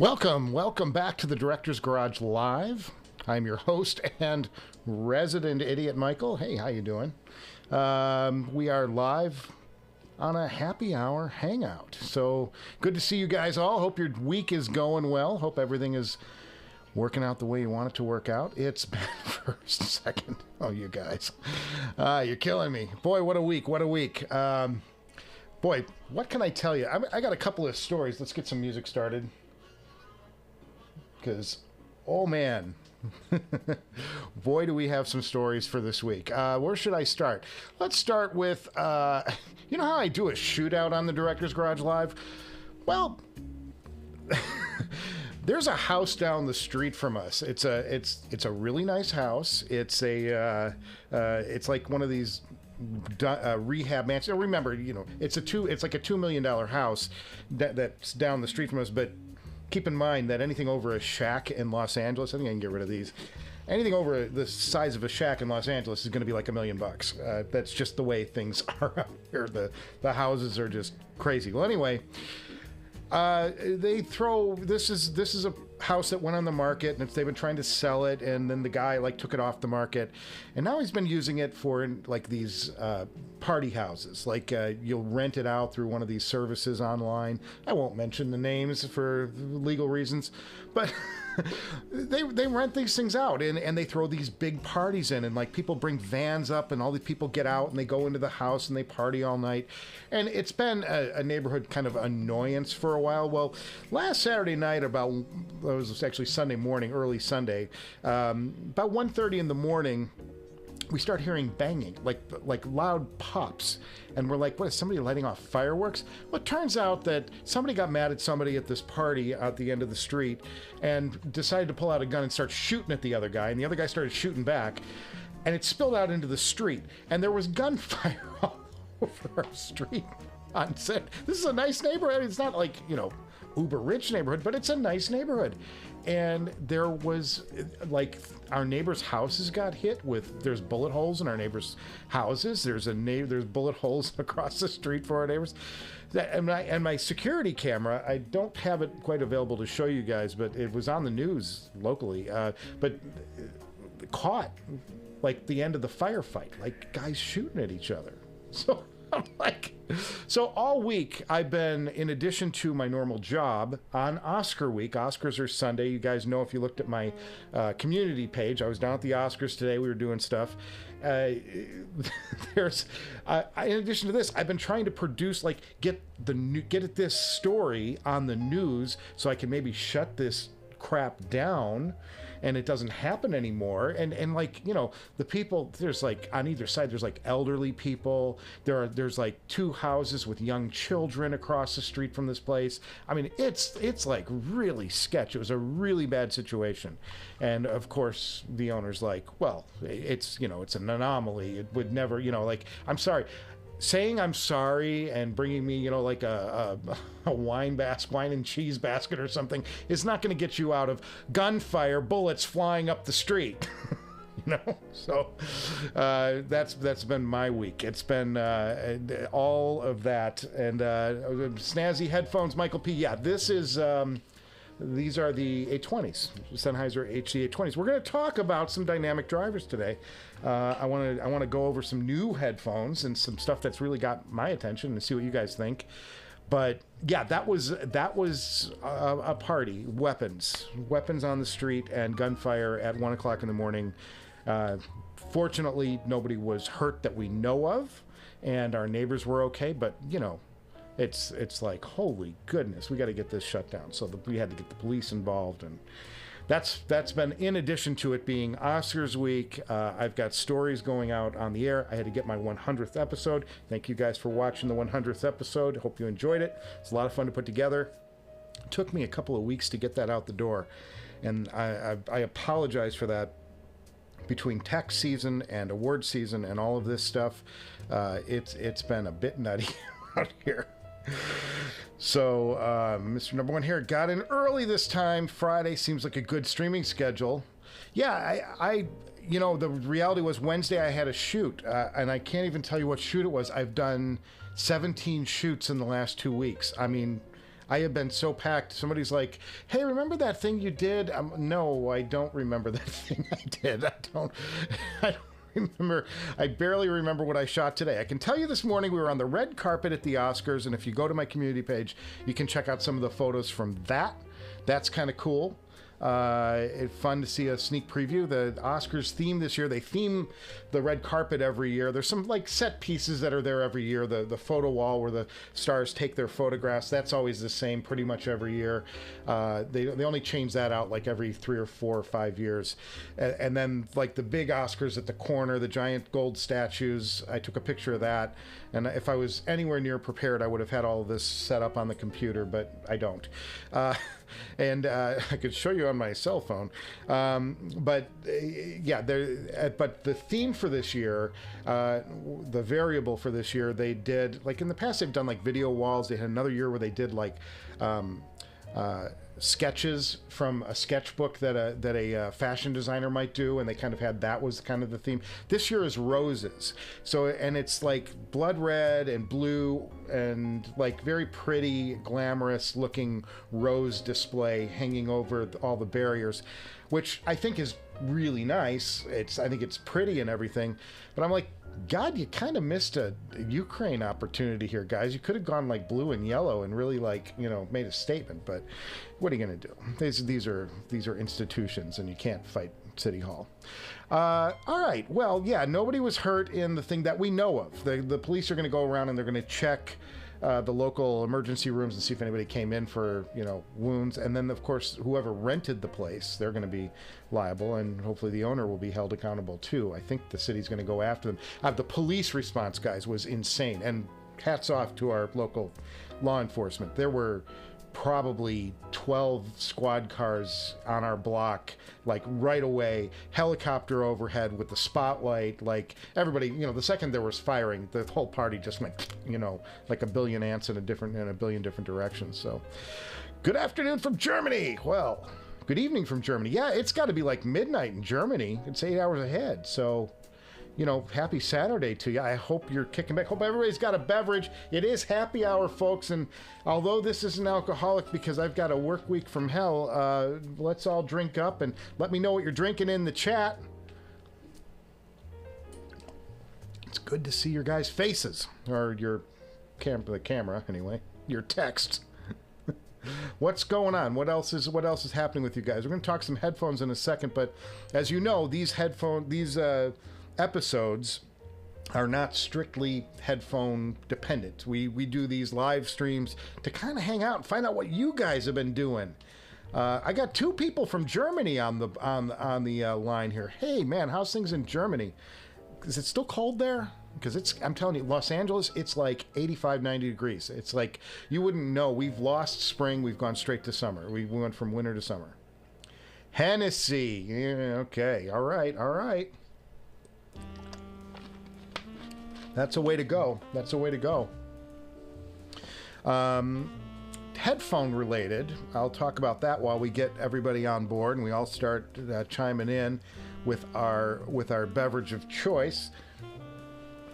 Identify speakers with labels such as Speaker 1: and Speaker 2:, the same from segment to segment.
Speaker 1: Welcome back to the Director's Garage Live. I'm your host and resident idiot, Michael. Hey, how you doing? We are live on a happy hour hangout. So good to see you guys all. Hope your week is going well. Hope everything is working out the way you want it to work out. It's been first, second. Oh, you guys. You're killing me. Boy, what a week. What a week. Boy, what can I tell you? I got a couple of stories. Let's get some music started. Because, oh man, boy, do we have some stories for this week. Where should I start? Let's start with, you know how I do a shootout on the Director's Garage Live? Well, there's a house down the street from us. It's a really nice house. It's like one of these rehab mansions. Remember, you know, it's like a $2 million house that's down the street from us, but keep in mind that anything over a shack in Los Angeles, I think I can get rid of these. Anything over the size of a shack in Los Angeles is going to be like $1 million. That's just the way things are out here. The houses are just crazy. Well, anyway, this is a house that went on the market, and they've been trying to sell it, and then the guy took it off the market, and now he's been using it for these party houses. You'll rent it out through one of these services online. I won't mention the names for legal reasons, but they rent these things out, and they throw these big parties in, and people bring vans up, and all the people get out and they go into the house and they party all night. And it's been a neighborhood kind of annoyance for a while. Well, last Saturday night, it was actually Sunday morning, early Sunday, about 1:30 in the morning, we start hearing banging, like loud pops, and we're like, what, is somebody lighting off fireworks? Well, it turns out that somebody got mad at somebody at this party at the end of the street and decided to pull out a gun and start shooting at the other guy, and the other guy started shooting back, and it spilled out into the street, and there was gunfire all over our street on set. This is a nice neighborhood. It's not uber rich neighborhood, but it's a nice neighborhood. And there was our neighbors' houses got hit with, there's bullet holes in our neighbors' houses. There's bullet holes across the street for our neighbors. And my security camera, I don't have it quite available to show you guys, but it was on the news locally, but caught the end of the firefight, guys shooting at each other. So I'm so all week I've been, in addition to my normal job, on Oscar week. Oscars are Sunday. You guys know, if you looked at my community page, I was down at the Oscars today. We were doing stuff. In addition to this, I've been trying to produce, get this story on the news so I can maybe shut this crap down and it doesn't happen anymore. And the people, there's on either side, there's elderly people. There's two houses with young children across the street from this place. I mean, it's really sketch. It was a really bad situation. And of course the owner's well, it's an anomaly. It would never, I'm sorry. Saying I'm sorry and bringing me, a wine and cheese basket or something is not going to get you out of gunfire, bullets flying up the street. So that's been my week. It's been all of that, and snazzy headphones, Michael P. Yeah, this is. These are the 820s, Sennheiser HD 820s. We're going to talk about some dynamic drivers today. I want to go over some new headphones and some stuff that's really got my attention and see what you guys think. But yeah, that was a party. Weapons on the street and gunfire at 1 o'clock in the morning. Fortunately, nobody was hurt that we know of, and our neighbors were okay. But it's holy goodness, we got to get this shut down. So we had to get the police involved, and that's been, in addition to it being Oscars week. I've got stories going out on the air. I had to get my 100th episode. Thank you guys for watching the 100th episode. Hope you enjoyed it. It's a lot of fun to put together. It took me a couple of weeks to get that out the door, and I apologize for that. Between tax season and award season and all of this stuff, it's been a bit nutty out here. So Mr. Number One here got in early this time. Friday seems like a good streaming schedule. Yeah, I the reality was Wednesday I had a shoot, and I can't even tell you what shoot it was. I've done 17 shoots in the last 2 weeks. I mean, I have been so packed. Somebody's like, hey, remember that thing you did? No, I don't remember that thing I did. I don't remember. I barely remember what I shot today. I can tell you this morning we were on the red carpet at the Oscars, and if you go to my community page, you can check out some of the photos from that. That's kind of cool. It's fun to see a sneak preview. The Oscars theme this year, they theme the red carpet every year. There's some like set pieces that are there every year. The photo wall where the stars take their photographs, that's always the same pretty much every year. They only change that out like every 3 or 4 or 5 years. And then like the big Oscars at the corner, the giant gold statues, I took a picture of that. And if I was anywhere near prepared, I would have had all of this set up on the computer, but I don't. And I could show you on my cell phone. But the theme for this year, the variable for this year, they did, like in the past, they've done like video walls. They had another year where they did like sketches from a sketchbook that a fashion designer might do, and they kind of had that was kind of the theme. This year is roses, so, and it's like blood red and blue and like very pretty, glamorous looking rose display hanging over all the barriers, which I think is really nice. I think it's pretty and everything, but I'm like, God, you kind of missed a Ukraine opportunity here, guys. You could have gone like blue and yellow and really like, you know, made a statement, but what are you going to do? These are institutions, and you can't fight City Hall. All right. Well, yeah, nobody was hurt in the thing that we know of. The police are going to go around and they're going to check the local emergency rooms and see if anybody came in for, you know, wounds. And then, of course, whoever rented the place, they're going to be liable, and hopefully the owner will be held accountable too. I think the city's going to go after them. The police response, guys, was insane. And hats off to our local law enforcement. There were probably 12 squad cars on our block, like right away, helicopter overhead with the spotlight, like everybody, you know, the second there was firing, the whole party just went, you know, like a billion ants in a billion different directions. So good afternoon from Germany. Well, good evening from Germany. Yeah, it's got to be like midnight in Germany. It's 8 hours ahead. So, you know, happy Saturday to you. I hope you're kicking back. Hope everybody's got a beverage. It is happy hour, folks. And although this is an alcoholic because I've got a work week from hell, let's all drink up and let me know what you're drinking in the chat. It's good to see your guys' faces, or the camera anyway, your texts. What's going on? What else is happening with you guys? We're going to talk some headphones in a second, but as you know, these episodes are not strictly headphone dependent. We do these live streams to kind of hang out and find out what you guys have been doing. I got 2 people from Germany on the line here. Hey man, how's things in Germany? Is it still cold there? Because I'm telling you, Los Angeles, it's like 85, 90 degrees. It's like, you wouldn't know. We've lost spring. We've gone straight to summer. We went from winter to summer. Hennessy. Yeah, okay. All right. That's a way to go. Headphone related, I'll talk about that while we get everybody on board and we all start chiming in with our beverage of choice.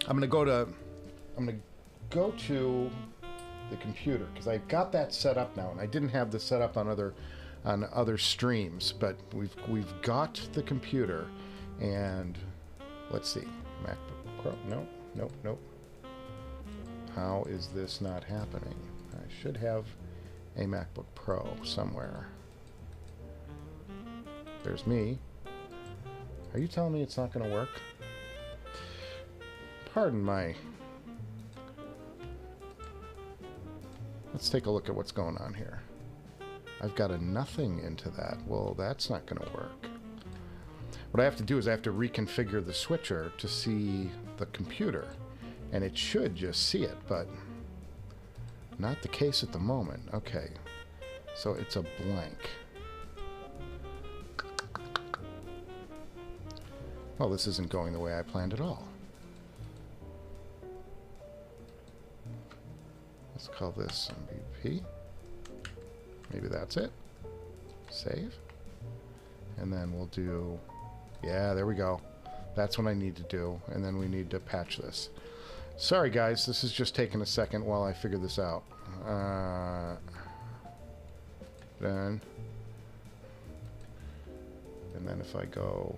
Speaker 1: I'm gonna go to the computer because I've got that set up now, and I didn't have this set up on other streams, but we've got the computer, and let's see, MacBook Pro. Nope. How is this not happening? I should have a MacBook Pro somewhere. There's me. Are you telling me it's not going to work? Pardon my... Let's take a look at what's going on here. I've got a nothing into that. Well, that's not going to work. What I have to do is I have to reconfigure the switcher to see the computer, and it should just see it, but not the case at the moment. Okay, so it's a blank. Well, this isn't going the way I planned at all. Let's call this MVP. Maybe that's it. Save. And then we'll do... Yeah, there we go. That's what I need to do. And then we need to patch this. Sorry, guys. This is just taking a second while I figure this out. Done. And then if I go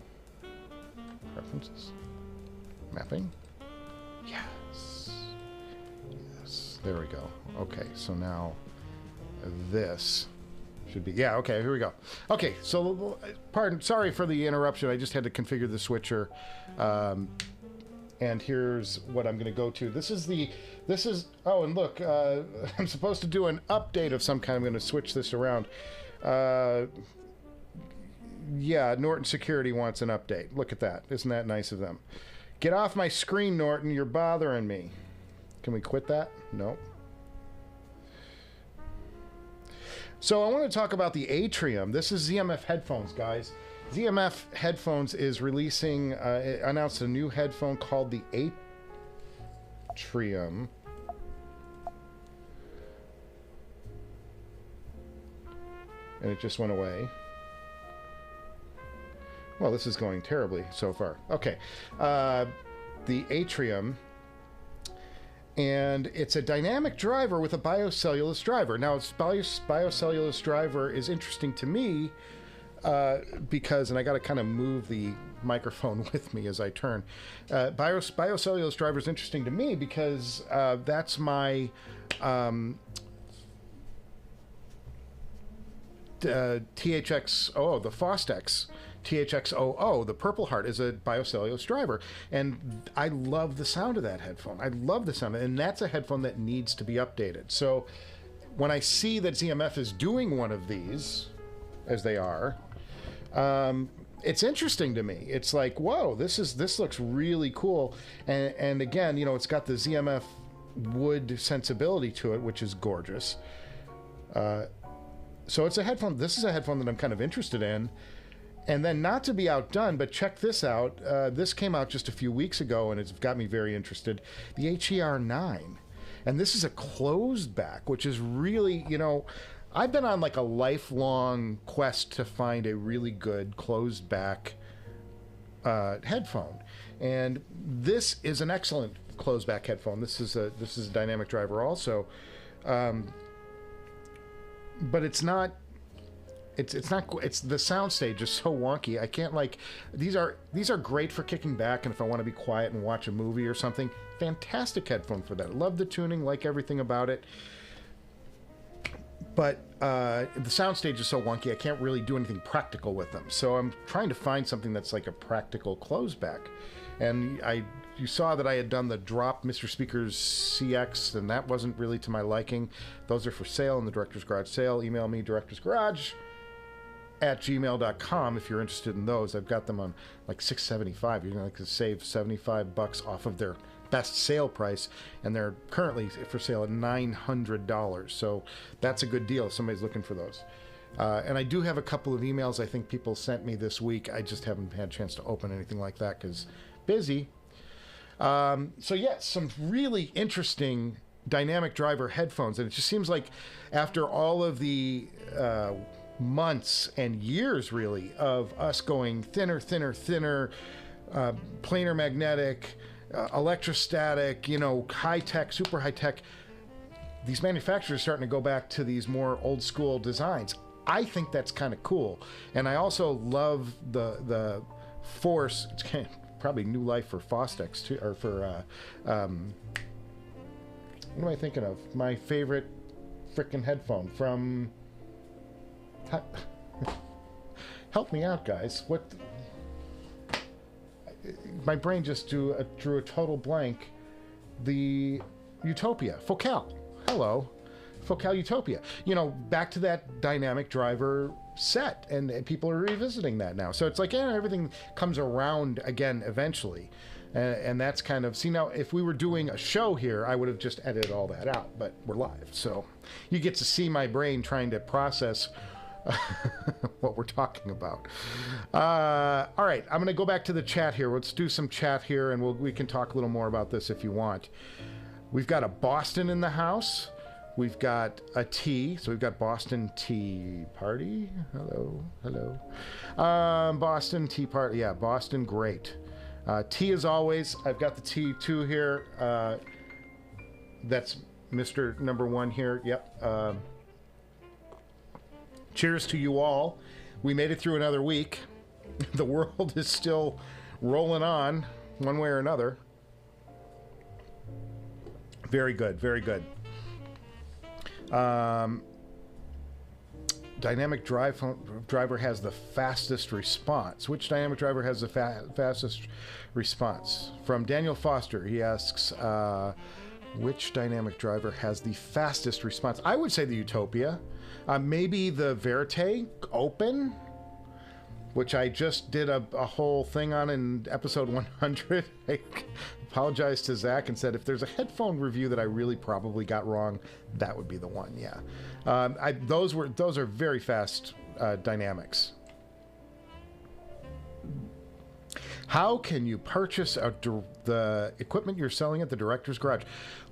Speaker 1: preferences, mapping, yes, yes, there we go. Okay, so now this should be, yeah, okay, here we go. Okay, so pardon, sorry for the interruption. I just had to configure the switcher. And here's what I'm going to go to. This is, oh, and look, I'm supposed to do an update of some kind. I'm going to switch this around. Yeah, Norton Security wants an update. Look at that. Isn't that nice of them? Get off my screen, Norton. You're bothering me. Can we quit that? No. So I want to talk about the Atrium. This is ZMF headphones, guys. ZMF headphones is releasing, announced a new headphone called the Atrium. And it just went away. Well, this is going terribly so far. Okay. The Atrium. And it's a dynamic driver with a biocellulose driver. Now, its biocellulose driver is interesting to me because, and I got to kind of move the microphone with me as I turn. Biocellulose driver is interesting to me because that's my THX, the Fostex THX00, the Purple Heart, is a biocellulose driver, and I love the sound of that headphone. I love the sound, and that's a headphone that needs to be updated. So when I see that ZMF is doing one of these, as they are, it's interesting to me. It's like, whoa, this looks really cool, and again, you know, it's got the ZMF wood sensibility to it, which is gorgeous. So it's a headphone. This is a headphone that I'm kind of interested in. And then, not to be outdone, but check this out. This came out just a few weeks ago, and it's got me very interested. The HER9. And this is a closed back, which is really, you know, I've been on like a lifelong quest to find a really good closed back headphone. And this is an excellent closed back headphone. This is a dynamic driver also. But it's not. It's the soundstage is so wonky. I can't, like, these are great for kicking back, and if I want to be quiet and watch a movie or something, fantastic headphone for that. Love the tuning, like everything about it. But the soundstage is so wonky, I can't really do anything practical with them. So I'm trying to find something that's like a practical closed back. And you saw that I had done the Drop Mr. Speakers CX, and that wasn't really to my liking. Those are for sale in the Director's Garage sale. Email me, directorsgarage@gmail.com if you're interested in those. I've got them on like $675. You're going to save $75 off of their best sale price, and they're currently for sale at $900. So that's a good deal if somebody's looking for those. And I do have a couple of emails I think people sent me this week. I just haven't had a chance to open anything like that because busy. So yes, some really interesting dynamic driver headphones, and it just seems like after all of the months and years really of us going thinner, planar magnetic, electrostatic, you know, high tech, super high tech, these manufacturers are starting to go back to these more old school designs. I think that's kind of cool, and I also love the Force. It's kind of probably new life for Fostex too, or for what am I thinking of? My favorite frickin' headphone from. Help me out, guys. What? My brain just drew a total blank. The Utopia, Focal. Hello, Focal Utopia. You know, back to that dynamic driver set, and people are revisiting that now. So it's like, yeah, everything comes around again eventually, and that's kind of, see, now if we were doing a show here, I would have just edited all that out, but we're live, so you get to see my brain trying to process what we're talking about. All right, I'm going to go back to the chat here. Let's do some chat here, and we can talk a little more about this if you want. We've got a Boston in the house. We've got a tea, so we've got Boston Tea Party. Hello. Boston Tea Party, yeah, Boston, great. Tea as always. I've got the tea too here. That's Mr. Number One here. Yep. cheers to you all. We made it through another week. The world is still rolling on one way or another. Very good, very good. Dynamic driver has the fastest response. Which dynamic driver has the fastest response? From Daniel Foster, he asks, which dynamic driver has the fastest response? I would say the Utopia. Maybe the Verite Open, which I just did a whole thing on in episode 100. I apologized to Zach and said if there's a headphone review that I really probably got wrong, that would be the one. Yeah, those are very fast dynamics. How can you purchase the equipment you're selling at the Director's Garage?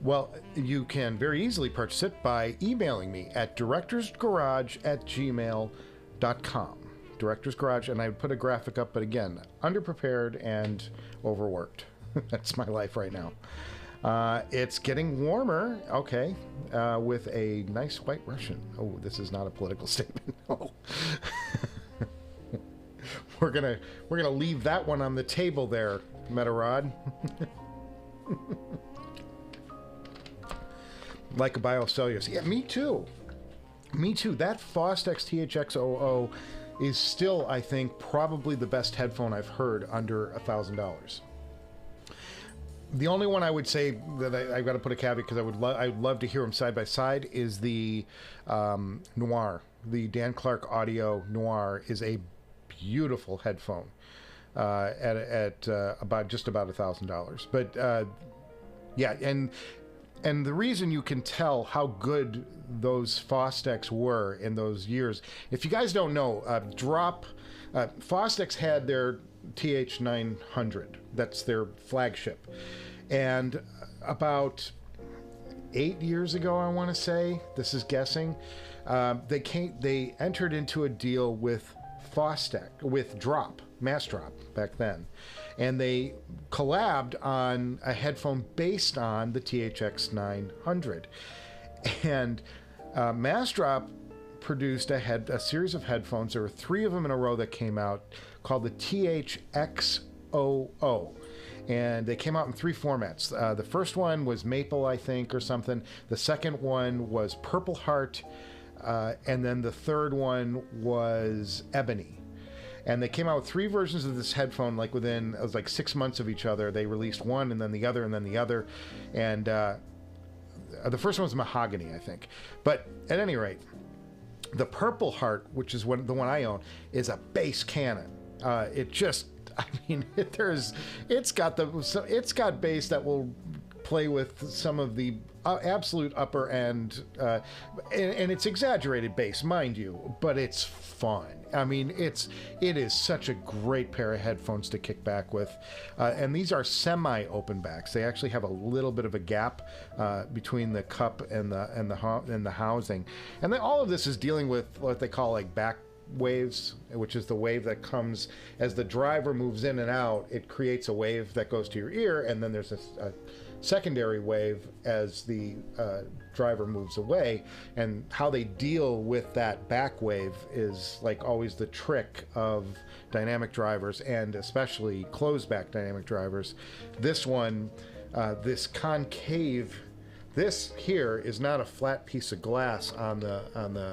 Speaker 1: Well, you can very easily purchase it by emailing me at directorsgarage@gmail.com. Director's Garage, and I would put a graphic up, but again, underprepared and overworked. That's my life right now. It's getting warmer, okay, with a nice white Russian. Oh, this is not a political statement. Oh. We're gonna leave that one on the table there, Metarod. Like a biocellulose. Yeah, me too. Me too. That Fostex THX00 is still, I think, probably the best headphone I've heard under $1,000. The only one I would say that I've got to put a caveat because I'd love to hear them side by side is the Noir. The Dan Clark Audio Noir is a beautiful headphone at about $1,000. But yeah, and the reason you can tell how good those Fostex were in those years, if you guys don't know, Fostex had their TH900. That's their flagship. And about 8 years ago, I want to say, this is guessing, they entered into a deal with Fostex, with Mass Drop back then. And they collabed on a headphone based on the THX900. And Mass Drop produced a series of headphones. There were 3 of them in a row that came out called the THX00. And they came out in 3 formats. The first one was Maple, I think, or something. The second one was Purple Heart. And then the third one was Ebony. And they came out with 3 versions of this headphone, like within, it was like 6 months of each other. They released one and then the other and then the other. And the first one was Mahogany, I think. But at any rate, the Purple Heart, which is the one I own, is a bass cannon. It's got bass that will play with some of the absolute upper end, and it's exaggerated bass, mind you, but it's fun. I mean, it is such a great pair of headphones to kick back with, and these are semi-open backs. They actually have a little bit of a gap between the cup and the housing, and then all of this is dealing with what they call like back waves, which is the wave that comes as the driver moves in and out. It creates a wave that goes to your ear, and then there's a secondary wave as the driver moves away. And how they deal with that back wave is like always the trick of dynamic drivers, and especially closed back dynamic drivers. This one, this concave, this here is not a flat piece of glass on the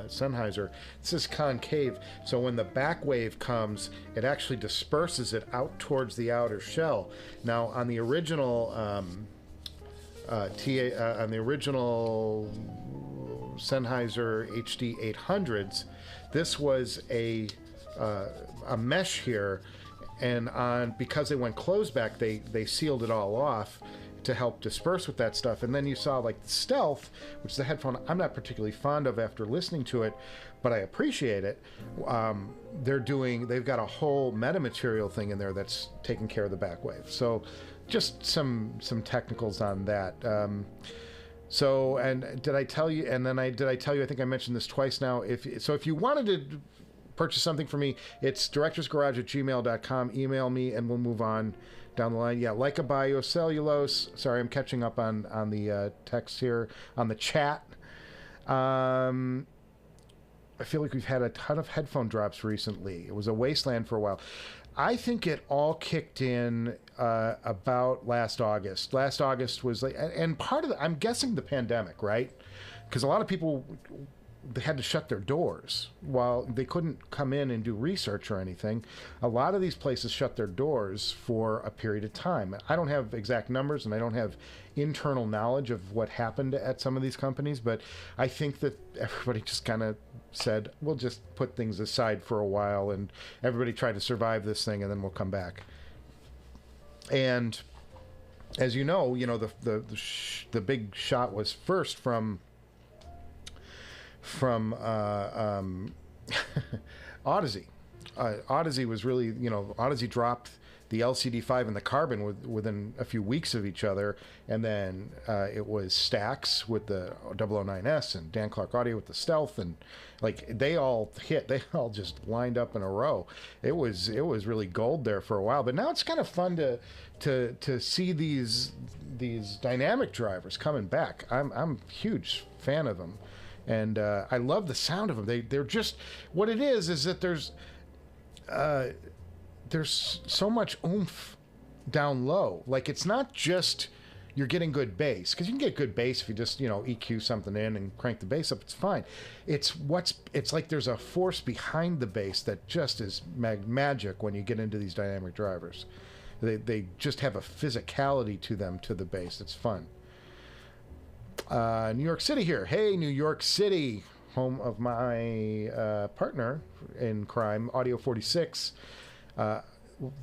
Speaker 1: Sennheiser. This is concave, so when the back wave comes, it actually disperses it out towards the outer shell. Now on the original Sennheiser HD 800s, this was a mesh here, and because they went closed back, they sealed it all off to help disperse with that stuff. And then you saw like the Stealth, which is a headphone I'm not particularly fond of after listening to it, but I appreciate it. They've got a whole metamaterial thing in there that's taking care of the back wave. So just some technicals on that. And did I tell you? And then I think I mentioned this twice now. If you wanted to purchase something for me, it's directorsgarage@gmail.com. Email me and we'll move on down the line. Yeah, like a biocellulose. Sorry, I'm catching up on the text here on the chat. I feel like we've had a ton of headphone drops recently. It was a wasteland for a while. I think it all kicked in about last August. Last August was like, and part of the, I'm guessing the pandemic, right? Because a lot of people, they had to shut their doors while they couldn't come in and do research or anything. A lot of these places shut their doors for a period of time. I don't have exact numbers and I don't have internal knowledge of what happened at some of these companies, but I think that everybody just kind of said, we'll just put things aside for a while and everybody try to survive this thing and then we'll come back. And as you know, the big shot was first from Audeze. Audeze was really, Audeze dropped the LCD5 and the Carbon within a few weeks of each other, and then it was Stax with the 009S and Dan Clark Audio with the Stealth, and like they all just lined up in a row. It was really gold there for a while, but now it's kind of fun to see these dynamic drivers coming back. I'm a huge fan of them. And I love the sound of them. They're just, what it is that there's so much oomph down low. Like, it's not just you're getting good bass, because you can get good bass if you just EQ something in and crank the bass up. It's fine. It's like there's a force behind the bass that just is magic when you get into these dynamic drivers. They just have a physicality to them, to the bass. It's fun. New York City here. Hey, New York City, home of my partner in crime, Audio 46.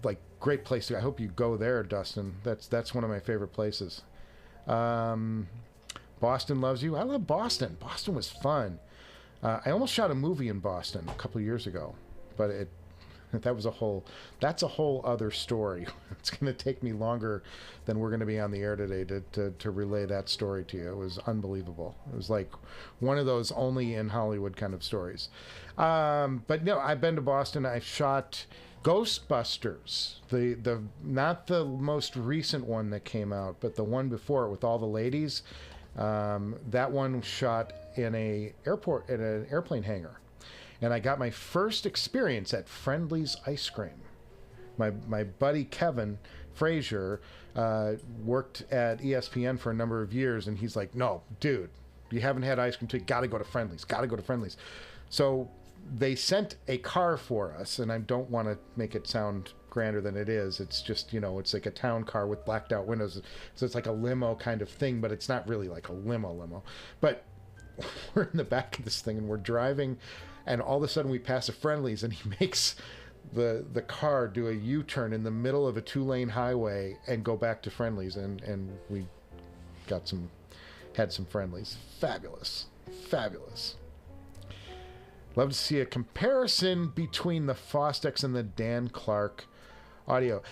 Speaker 1: Like, great place to. I hope you go there, Dustin. That's one of my favorite places. Boston loves you. I love Boston. Boston was fun. I almost shot a movie in Boston a couple of years ago, but that's a whole other story. It's going to take me longer than we're going to be on the air today to relay that story to you. It was unbelievable. It was like one of those only in Hollywood kind of stories. But no, I've been to Boston. I've shot Ghostbusters, the not the most recent one that came out, but the one before it with all the ladies. That one shot in an airplane hangar. And I got my first experience at Friendly's Ice Cream. My buddy Kevin Frazier worked at ESPN for a number of years, and he's like, no, dude, you haven't had ice cream today. Got to go to Friendly's. Got to go to Friendly's. So they sent a car for us, and I don't want to make it sound grander than it is. It's just, it's like a town car with blacked out windows. So it's like a limo kind of thing, but it's not really like a limo. But we're in the back of this thing, and we're driving, and all of a sudden we pass a Friendly's, and he makes the car do a U-turn in the middle of a 2-lane highway and go back to Friendly's, and we had some Friendly's. Fabulous. Love to see a comparison between the Fostex and the Dan Clark Audio.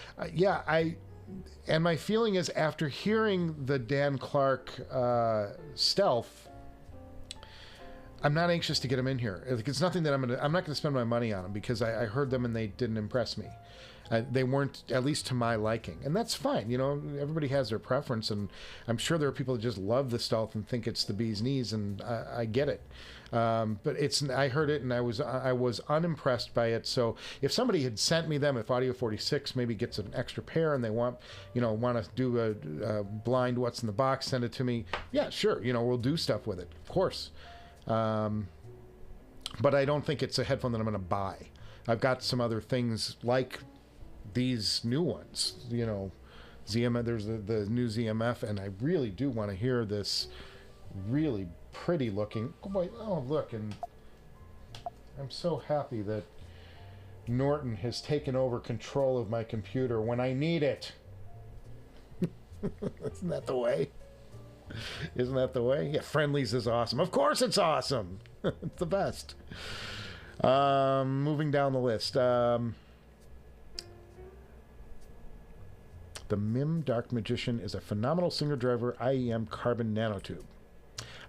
Speaker 1: And my feeling is, after hearing the Dan Clark Stealth, I'm not anxious to get them in here. It's nothing that I'm not going to spend my money on them, because I heard them and they didn't impress me. They weren't, at least to my liking, and that's fine. Everybody has their preference, and I'm sure there are people that just love the Stealth and think it's the bee's knees, and I get it. But I heard it and I was unimpressed by it. So if somebody had sent me them, if Audio 46 maybe gets an extra pair and they want to do a blind what's in the box, send it to me. Yeah, sure. We'll do stuff with it, of course. But I don't think it's a headphone that I'm going to buy. I've got some other things like these new ones, ZMF. There's the new ZMF, and I really do want to hear this really pretty looking. Oh boy! Oh look, and I'm so happy that Norton has taken over control of my computer when I need it. Isn't that the way? Isn't that the way? Yeah, Friendly's is awesome. Of course it's awesome. It's the best. Moving down the list. The MIM Dark Magician is a phenomenal singer-driver IEM carbon nanotube.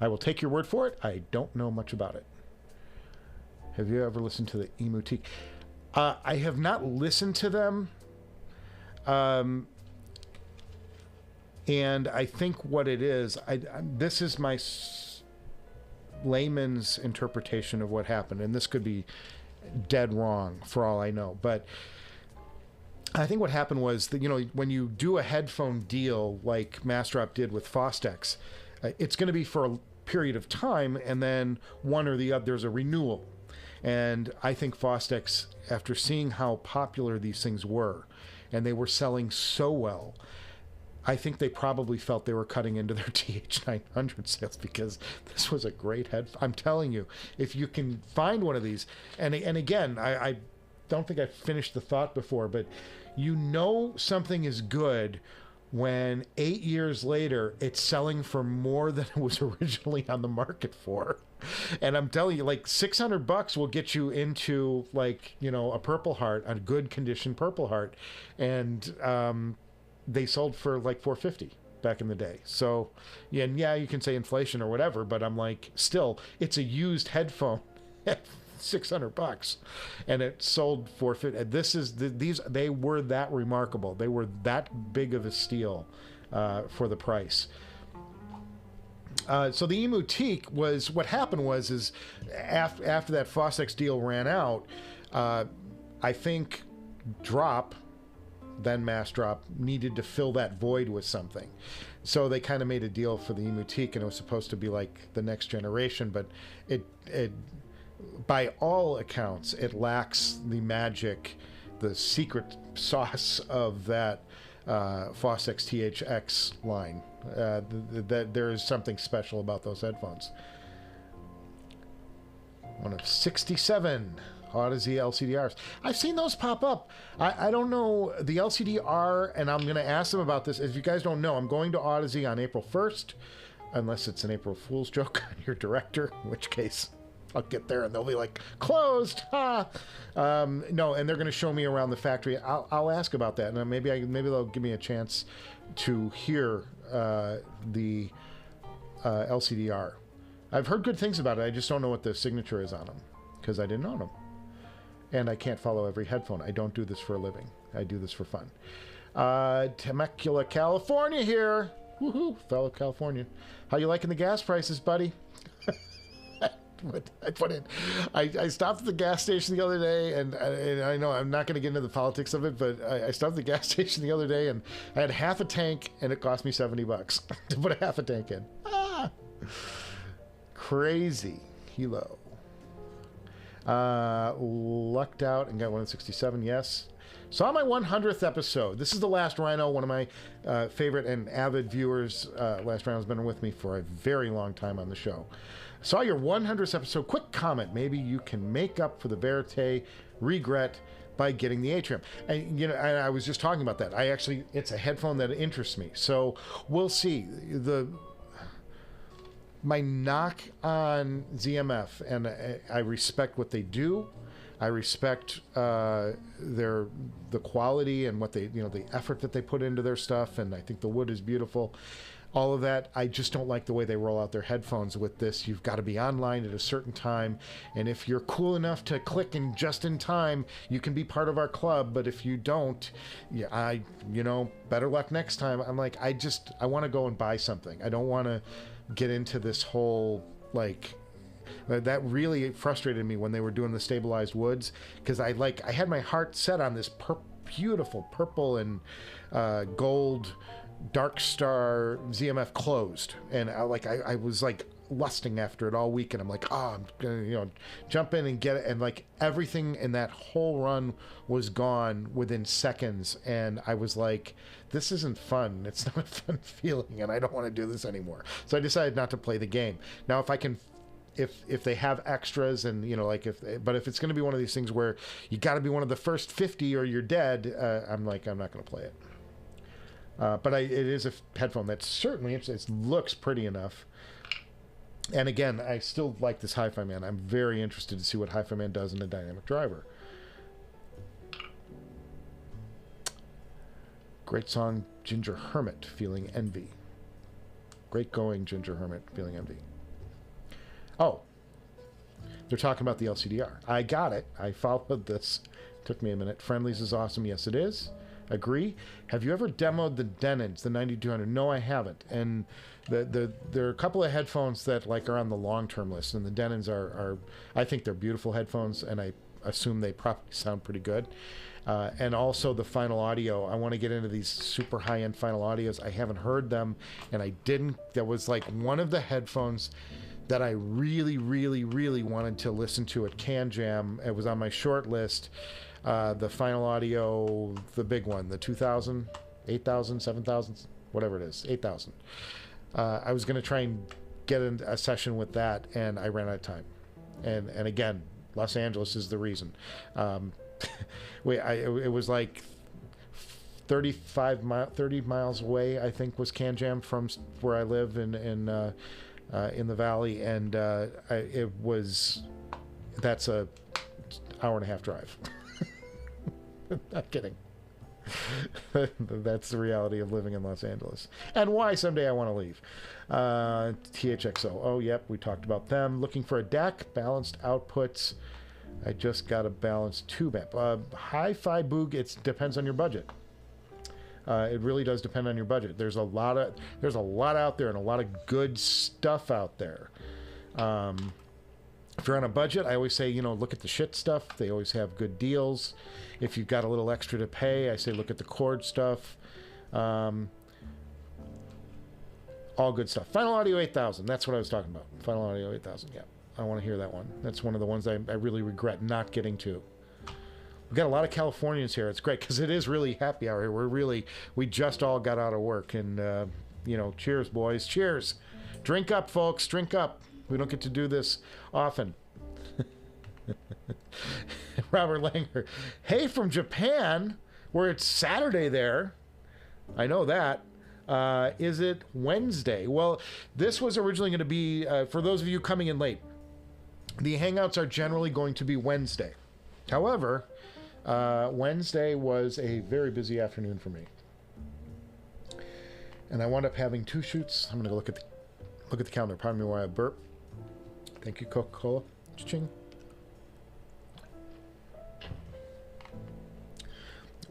Speaker 1: I will take your word for it. I don't know much about it. Have you ever listened to the Emutique? I have not listened to them. And I think what it is, this is layman's interpretation of what happened, and this could be dead wrong for all I know, but I think what happened was that, you know, when you do a headphone deal like Mastrop did with Fostex, it's going to be for a period of time, and then one or the other, there's a renewal. And I think Fostex, after seeing how popular these things were, and they were selling so well, I think they probably felt they were cutting into their TH900 sales, because this was a great head. I'm telling you, if you can find one of these, and again, I don't think I finished the thought before, but you know something is good when 8 years later it's selling for more than it was originally on the market for. And I'm telling you, like, $600 will get you into, like, you know, a Purple Heart, a good condition Purple Heart, and they sold for like $450 back in the day. So yeah, and yeah, you can say inflation or whatever, but I'm like, still, it's a used headphone at $600, and it sold for $450. This is these, they were that remarkable. They were that big of a steal for the price. So the Emutique was, what happened was after that Fostex deal ran out, I think Drop, then Mastrop, needed to fill that void with something. So they kind of made a deal for the Emutique, and it was supposed to be like the next generation, but it by all accounts, it lacks the magic, the secret sauce of that Fostex THX line. That there is something special about those headphones. One of 67 Audeze LCDRs. I've seen those pop up. I don't know the LCDR, and I'm going to ask them about this. If you guys don't know, I'm going to Audeze on April 1st, unless it's an April Fool's joke on your director, in which case I'll get there and they'll be like, closed. Ha! No, and they're going to show me around the factory. I'll ask about that, and maybe they'll give me a chance to hear the LCDR. I've heard good things about it. I just don't know what the signature is on them, because I didn't own them. And I can't follow every headphone. I don't do this for a living. I do this for fun. Temecula, California here. Woohoo, fellow California. How you liking the gas prices, buddy? I stopped at the gas station the other day, and I know I'm not going to get into the politics of it, but I stopped at the gas station the other day, and I had half a tank, and it cost me $70 to put a half a tank in. Ah! Crazy. Hilo. Lucked out and got 167. Yes. Saw my 100th episode. This is the Last Rhino, one of my favorite and avid viewers. Last Rhino's been with me for a very long time on the show. Saw your 100th episode. Quick comment. Maybe you can make up for the Verite regret by getting the Atrium. And, you know, I was just talking about that. It's a headphone that interests me. So we'll see. My knock on ZMF, and I respect what they do. I respect the quality and what they, you know, the effort that they put into their stuff, and I think the wood is beautiful. All of that. I just don't like the way they roll out their headphones with this. You've got to be online at a certain time, and if you're cool enough to click in just in time, you can be part of our club. But if you don't, yeah, you know, better luck next time. I'm like, I want to go and buy something. I don't want to get into this whole, like, that really frustrated me when they were doing the stabilized woods, because I had my heart set on this beautiful purple and gold Dark Star ZMF closed, and I was like lusting after it all week, and I'm like, I'm gonna, you know, jump in and get it, and like everything in that whole run was gone within seconds, and I was like, this isn't fun. It's not a fun feeling, and I don't want to do this anymore. So I decided not to play the game. Now, if I can, if they have extras, and, you know, like, but if it's going to be one of these things where you got to be one of the first 50 or you're dead, I'm not going to play it. But it is a headphone that's certainly interesting. It looks pretty enough. And again, I still like this Hifiman. I'm very interested to see what Hifiman does in a dynamic driver. Great song, Ginger Hermit, Feeling Envy. Great going, Ginger Hermit, Feeling Envy. Oh, they're talking about the LCDR. I got it. I followed this. Took me a minute. Friendlies is awesome. Yes, it is. Agree? Have you ever demoed the Denons, the 9200? No, I haven't. And there are a couple of headphones that like are on the long-term list, and the Denons are I think they're beautiful headphones, and I assume they probably sound pretty good. And also the Final Audio. I want to get into these super high-end Final Audios. I haven't heard them, and I didn't. That was like one of the headphones that I really, really, really wanted to listen to at Can Jam. It was on my short list. The Final Audio, the big one, the 2000, 8000, 7000, whatever it is, 8000. I was going to try and get a session with that, and I ran out of time. And again, Los Angeles is the reason. It was like 30 miles away, I think, was Can Jam from where I live in the valley, and that's a hour and a half drive. Not kidding. That's the reality of living in Los Angeles, and why someday I want to leave. THXO. Oh, yep, we talked about them. Looking for a DAC, balanced outputs. I just got a balanced tube amp. Hi-Fi Boog. It depends on your budget. It really does depend on your budget. There's a lot out there, and a lot of good stuff out there. If you're on a budget, I always say, look at the shit stuff. They always have good deals. If you've got a little extra to pay, I say look at the cord stuff. All good stuff. Final Audio 8000. That's what I was talking about. Final Audio 8000. Yeah, I want to hear that one. That's one of the ones I really regret not getting to. We've got a lot of Californians here. It's great because it is really happy hour here. We just all got out of work, and cheers, boys. Cheers. Drink up, folks. Drink up. We don't get to do this often. Robert Langer. Hey, from Japan, where it's Saturday there. I know that. Is it Wednesday? Well, this was originally going to be, for those of you coming in late, the Hangouts are generally going to be Wednesday. However, Wednesday was a very busy afternoon for me. And I wound up having two shoots. I'm going to go look at the calendar. Pardon me while I burp. Thank you, Coca-Cola. Cha-ching.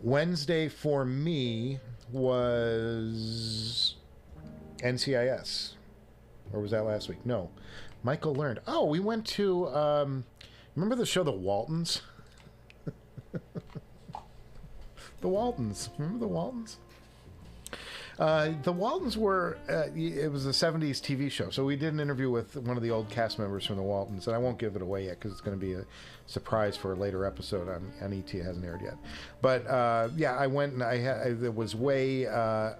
Speaker 1: Wednesday for me was NCIS. Or was that last week? No. Michael learned. Oh, we went to, remember the show The Waltons? The Waltons. Remember The Waltons? The Waltons were, it was a 70s TV show. So we did an interview with one of the old cast members from the Waltons, and I won't give it away yet because it's going to be a surprise for a later episode on ET. It hasn't aired yet. But yeah, I went and it was way out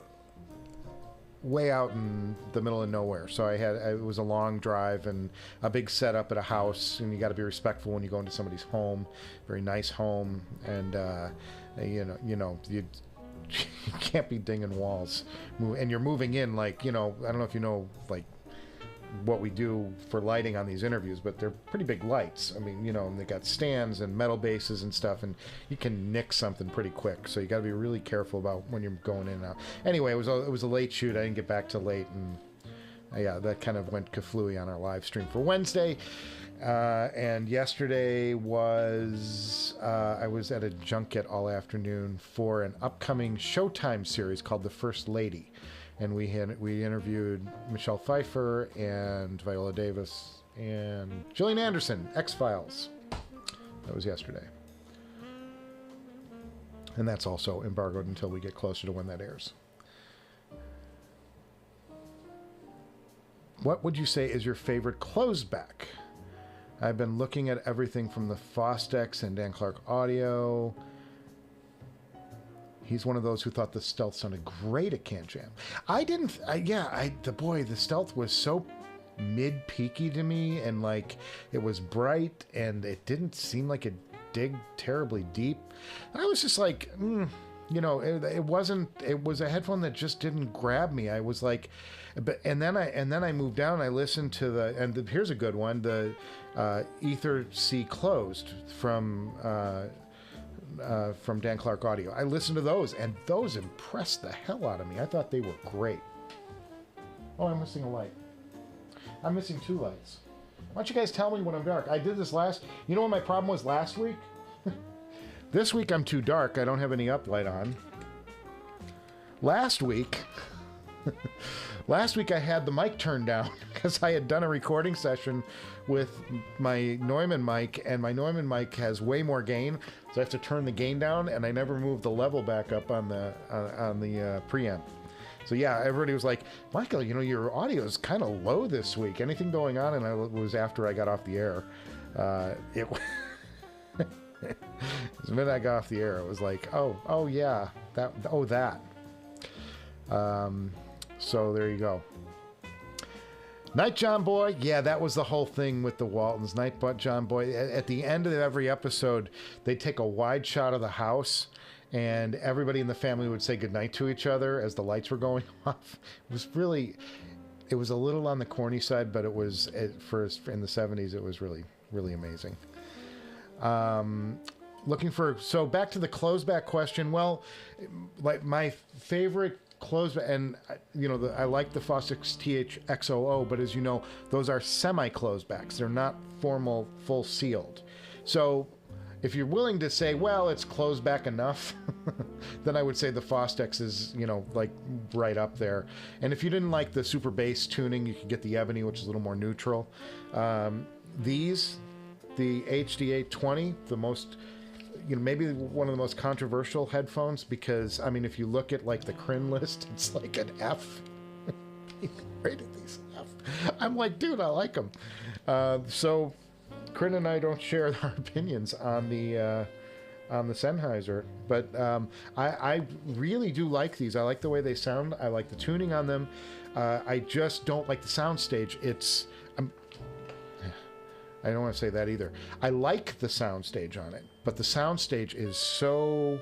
Speaker 1: in the middle of nowhere. So it was a long drive and a big setup at a house, and you got to be respectful when you go into somebody's home, very nice home, and you can't be dinging walls, and you're moving in like, I don't know if you know like what we do for lighting on these interviews, but they're pretty big lights. I mean, and they got stands and metal bases and stuff, and you can nick something pretty quick. So you got to be really careful about when you're going in and out. Anyway, it was a late shoot. I didn't get back till late, and yeah, that kind of went kaflooey on our live stream for Wednesday. And yesterday was I was at a junket all afternoon for an upcoming Showtime series called The First Lady, and we interviewed Michelle Pfeiffer and Viola Davis and Gillian Anderson, X-Files. That was yesterday, and that's also embargoed until we get closer to when that airs. What would you say is your favorite closeback? I've been looking at everything from the Fostex and Dan Clark Audio. He's one of those who thought the Stealth sounded great at Can Jam. I didn't. The Stealth was so mid-peaky to me, and like it was bright, and it didn't seem like it dig terribly deep. I was just like, it wasn't. It was a headphone that just didn't grab me. I was like, and then I moved down. I listened to here's a good one. The Ether C Closed from Dan Clark Audio. I listened to those, and those impressed the hell out of me. I thought they were great. Oh, I'm missing a light. I'm missing two lights. Why don't you guys tell me when I'm dark? I did this you know what my problem was last week? This week I'm too dark. I don't have any uplight on. last week, last week I had the mic turned down because I had done a recording session with my Neumann mic, and my Neumann mic has way more gain, so I have to turn the gain down, and I never moved the level back up on the preamp. So yeah, everybody was like, Michael, you know, your audio is kind of low this week. Anything going on? And it was after I got off the air. The minute I got off the air, it was like, oh yeah, that. So there you go. Night John Boy, yeah, that was the whole thing with the Waltons. Night John Boy. At the end of every episode, they'd take a wide shot of the house, and everybody in the family would say goodnight to each other as the lights were going off. It was a little on the corny side, but it was, first in the 70s, it was really, really amazing. So back to the closeback question. Well, like my favorite closeback, and you know, I like the Fostex THXOO, but as you know, those are semi-closebacks. They're not formal, full sealed. So if you're willing to say, well, it's closed back enough, then I would say the Fostex is, you know, like right up there. And if you didn't like the super bass tuning, you could get the Ebony, which is a little more neutral. The HD820, the most, you know, maybe one of the most controversial headphones, because, I mean, if you look at like the CRBN list, it's like an F. Rated these F. I'm like, dude, I like them. So CRBN and I don't share our opinions on the Sennheiser, but I really do like these. I like the way they sound. I like the tuning on them. I just don't like the soundstage. I don't want to say that either. I like the soundstage on it, but the soundstage is so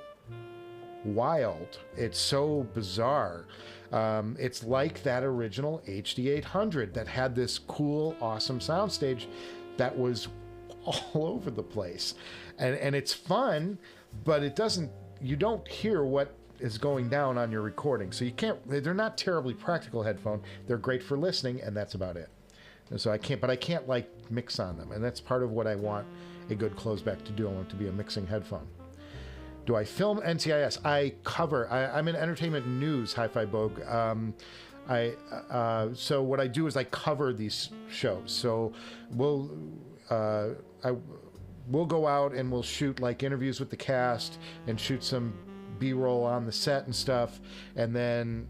Speaker 1: wild. It's so bizarre. It's like that original HD800 that had this cool, awesome soundstage that was all over the place. And it's fun, but you don't hear what is going down on your recording. So they're not terribly practical headphone. They're great for listening, and that's about it. And so I can't like mix on them. And that's part of what I want a good closeback to do. I want it to be a mixing headphone. Do I film NCIS? I'm in entertainment news, Hi-Fi Bogue. So what I do is I cover these shows. So we'll go out and we'll shoot like interviews with the cast and shoot some B-roll on the set and stuff, and then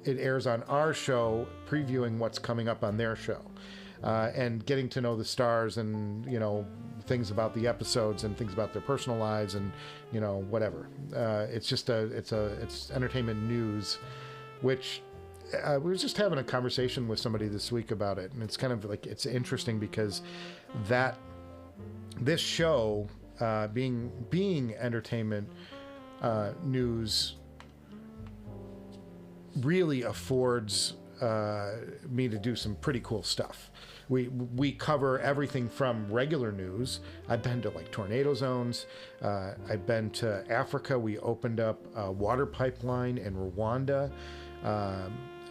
Speaker 1: it airs on our show, previewing what's coming up on their show, and getting to know the stars, and you know, things about the episodes and things about their personal lives, and you know, whatever. It's entertainment news, which we were just having a conversation with somebody this week about it, and it's kind of like, it's interesting because this show, being entertainment news, really affords me to do some pretty cool stuff. We cover everything from regular news. I've been to like tornado zones. I've been to Africa. We opened up a water pipeline in Rwanda.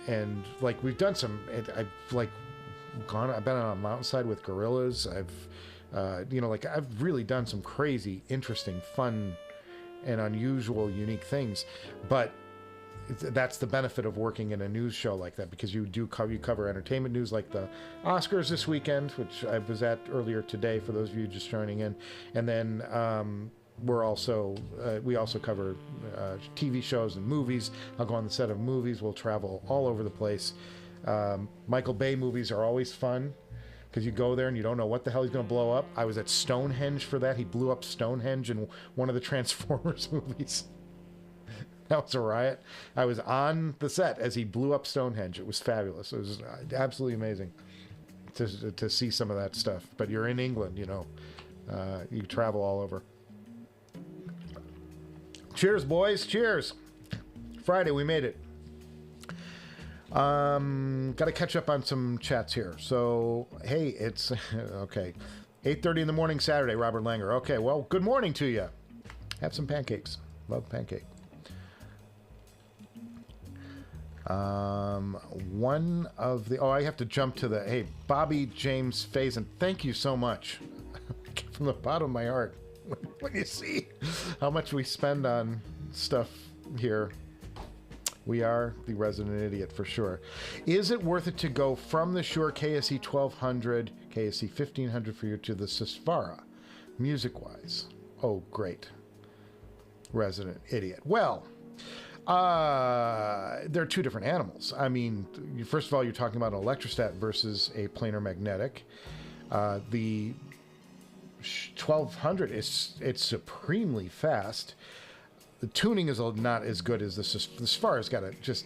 Speaker 1: And like we've done I've been on a mountainside with gorillas. I've really done some crazy, interesting, fun, and unusual, unique things. But that's the benefit of working in a news show like that, because you cover entertainment news, like the Oscars this weekend, which I was at earlier today for those of you just joining in, and then we also cover TV shows and movies. I'll go on the set of movies. We'll travel all over the place. Michael Bay movies are always fun, because you go there and you don't know what the hell he's going to blow up. I was at Stonehenge for that. He blew up Stonehenge in one of the Transformers movies. That was a riot. I was on the set as he blew up Stonehenge. It was fabulous. It was absolutely amazing to see some of that stuff. But you're in England, you know. You travel all over. Cheers, boys. Cheers. Friday, we made it. Got to catch up on some chats here. So, hey, it's okay. 8:30 in the morning, Saturday, Robert Langer. Okay, well, good morning to you. Have some pancakes. Love pancake. I have to jump to hey, Bobby James Faison, thank you so much. From the bottom of my heart. When you see how much we spend on stuff here, We are the resident idiot for sure. Is it worth it to go from the Shure KSE 1200, KSE 1500 for you to the Susvara, music-wise? Oh, great. Resident idiot. Well, they're two different animals. I mean, first of all, you're talking about an electrostat versus a planar magnetic. The 1200 it's supremely fast. The tuning is not as good as the Susvara's got just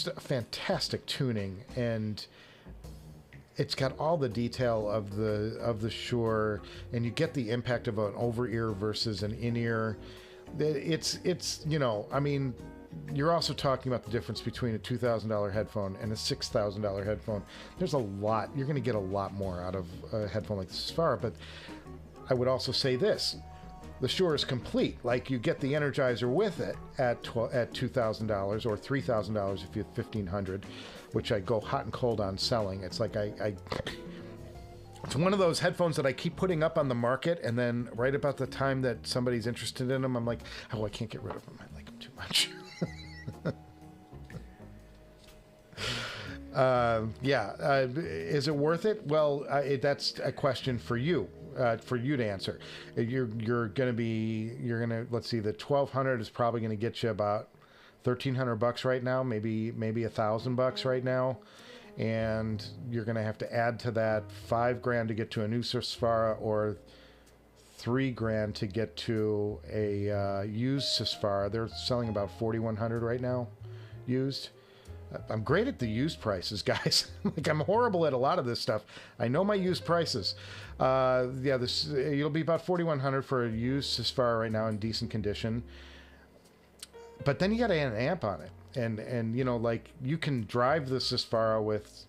Speaker 1: a fantastic tuning, and it's got all the detail of the Shure, and you get the impact of an over-ear versus an in-ear. It's you know, I mean, you're also talking about the difference between a $2,000 headphone and a $6,000 headphone. There's a lot. You're going to get a lot more out of a headphone like the Susvara, but I would also say this. The Shure is complete. Like, you get the Energizer with it at $2,000 or $3,000 if you have $1,500, which I go hot and cold on selling. It's like it's one of those headphones that I keep putting up on the market, and then right about the time that somebody's interested in them, I'm like, oh, I can't get rid of them. I like them too much. Is it worth it? Well, that's a question for you to answer. Let's see, the 1200 is probably going to get you about $1,300 right now, maybe $1,000 right now, and you're going to have to add to that $5,000 to get to a new Susvara, or $3,000 to get to a used Susvara. They're selling about $4,100 right now, used. I'm great at the used prices, guys. Like, I'm horrible at a lot of this stuff. I know my used prices. It'll be about $4,100 for a used Susvara right now in decent condition. But then you got to add an amp on it, and you know, like, you can drive the Susvara with,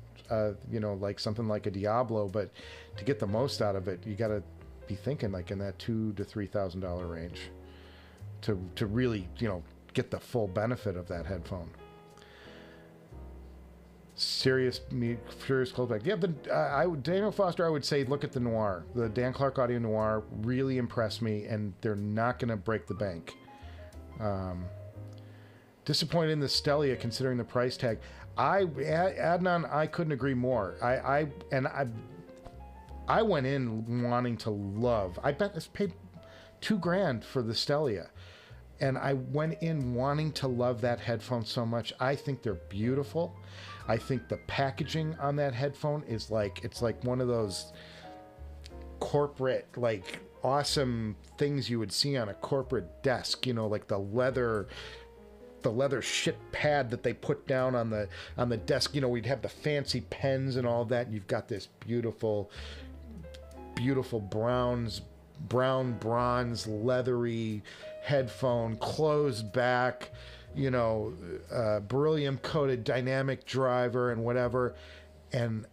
Speaker 1: you know, like something like a Diablo, but to get the most out of it, you got to be thinking like in that $2,000 to $3,000 range to really, you know, get the full benefit of that headphone. Furious callback. Yeah, Daniel Foster, I would say look at the Noir. The Dan Clark Audio Noir really impressed me, and they're not going to break the bank. Disappointed in the Stelia considering the price tag. Adnan, I couldn't agree more. I went in wanting to love. I paid $2,000 for the Stelia, and I went in wanting to love that headphone so much. I think they're beautiful. I think the packaging on that headphone is like, it's like one of those corporate, like, awesome things you would see on a corporate desk, you know, like the leather shit pad that they put down on the desk. You know, we'd have the fancy pens and all that, and you've got this beautiful brown bronze leathery headphone, closed back, you know, beryllium coated dynamic driver and whatever. And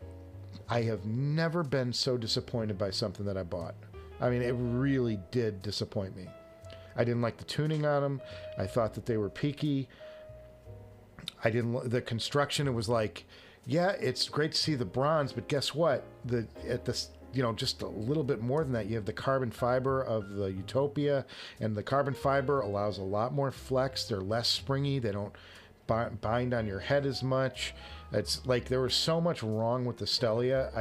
Speaker 1: I have never been so disappointed by something that I bought. I mean, it really did disappoint me. I didn't like the tuning on them. I thought that they were peaky. The construction, it was like, yeah, it's great to see the bronze, but guess what? You know, just a little bit more than that, you have the carbon fiber of the Utopia, and the carbon fiber allows a lot more flex. They're less springy. They don't bind on your head as much. It's like there was so much wrong with the Stelia.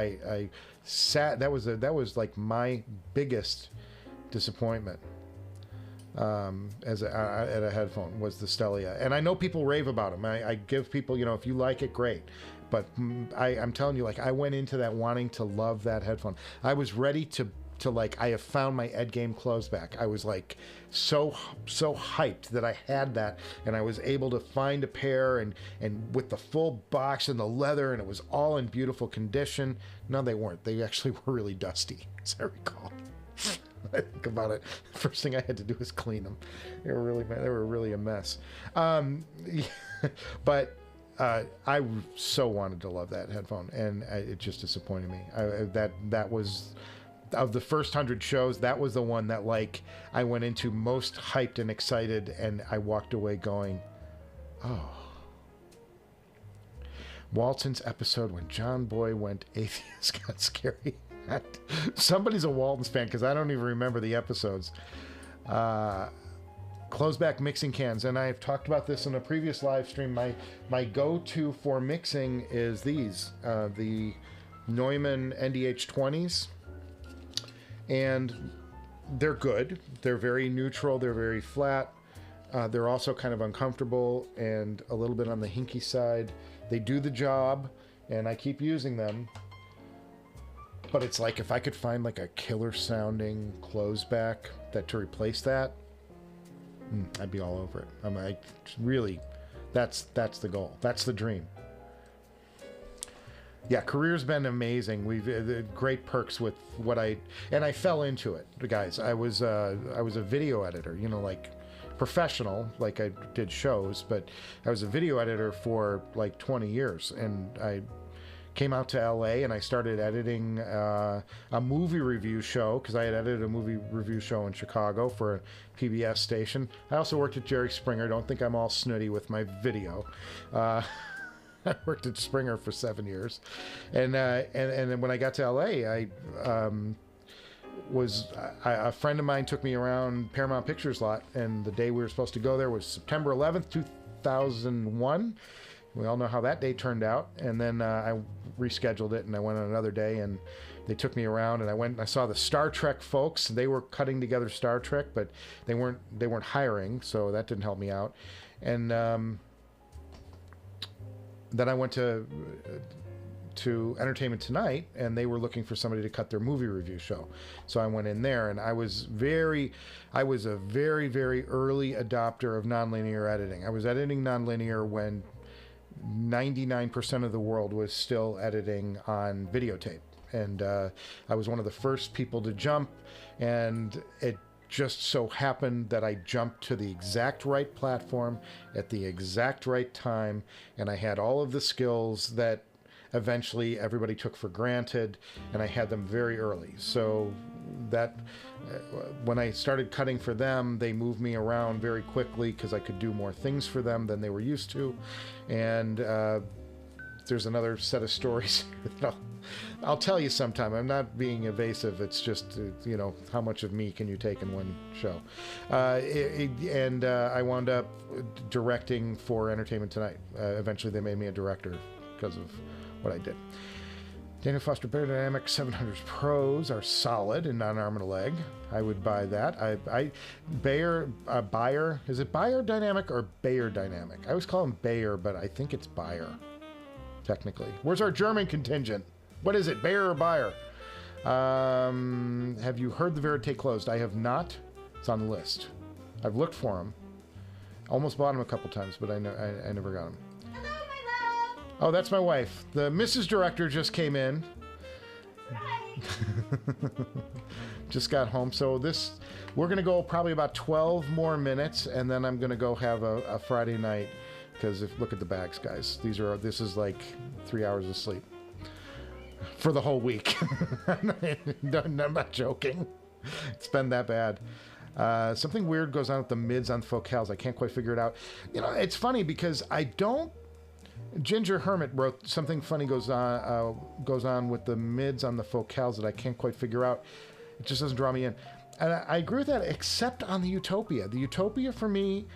Speaker 1: That was like my biggest disappointment at a headphone, was the Stelia. And I know people rave about them. I give people, you know, if you like it, great. But I'm telling you, like, I went into that wanting to love that headphone. I was ready to like, I have found my Ed game closeback. I was like so hyped that I had that, and I was able to find a pair and with the full box and the leather, and it was all in beautiful condition. No, they weren't. They actually were really dusty, as I recall. I think about it, the first thing I had to do was clean them. They were really a mess. But I so wanted to love that headphone, and it just disappointed me. That was, of the first 100 shows, that was the one that, like, I went into most hyped and excited, and I walked away going, oh. Walton's episode when John Boy went atheist got scary. Somebody's a Walton's fan, because I don't even remember the episodes. closed-back mixing cans, and I've talked about this in a previous live stream. My go-to for mixing is these, the Neumann NDH20s, and they're good. They're very neutral. They're very flat. They're also kind of uncomfortable and a little bit on the hinky side. They do the job, and I keep using them. But it's like if I could find like a killer-sounding closed-back to replace that, I'd be all over it. I'm like, really, that's the goal. That's the dream. Yeah, career's been amazing. We've great perks with what I fell into it, guys. I was a video editor, you know, like professional, like I did shows, but I was a video editor for like 20 years, and I came out to LA and I started editing a movie review show, because I had edited a movie review show in Chicago for a PBS station. I also worked at Jerry Springer. Don't think I'm all snooty with my video. I worked at Springer for 7 years, and then when I got to LA, a friend of mine took me around Paramount Pictures lot, and the day we were supposed to go there was September 11th, 2001. We all know how that day turned out. And then I rescheduled it, and I went on another day, and they took me around, and I went and I saw the Star Trek folks. They were cutting together Star Trek, but they weren't hiring, so that didn't help me out. And then I went to Entertainment Tonight, and they were looking for somebody to cut their movie review show. So I went in there, and I was a very, very early adopter of nonlinear editing. I was editing nonlinear when 99% of the world was still editing on videotape, and I was one of the first people to jump, and it just so happened that I jumped to the exact right platform at the exact right time, and I had all of the skills that eventually everybody took for granted, and I had them very early. So that when I started cutting for them, they moved me around very quickly because I could do more things for them than they were used to. And there's another set of stories that I'll tell you sometime. I'm not being evasive. It's just, you know, how much of me can you take in one show? I wound up directing for Entertainment Tonight. Eventually they made me a director because of what I did. Daniel Foster Bayer Dynamic 700 Pros are solid and non-arm and a leg. I would buy that. Bayer, is it Bayer Dynamic or Bayer Dynamic? I always call him Bayer, but I think it's Bayer, technically. Where's our German contingent? What is it, Bayer or Bayer? Have you heard the Verite closed? I have not. It's on the list. I've looked for them. Almost bought them a couple times, but I never got them. Oh, that's my wife. The Mrs. Director just came in. Just got home. So we're going to go probably about 12 more minutes, and then I'm going to go have a Friday night, because look at the bags, guys. This is like 3 hours of sleep for the whole week. I'm not joking. It's been that bad. Something weird goes on with the mids on focals. I can't quite figure it out. You know, it's funny because Ginger Hermit wrote something funny goes on with the mids on the focals that I can't quite figure out. It just doesn't draw me in. And I agree with that, except on the Utopia. The Utopia for me,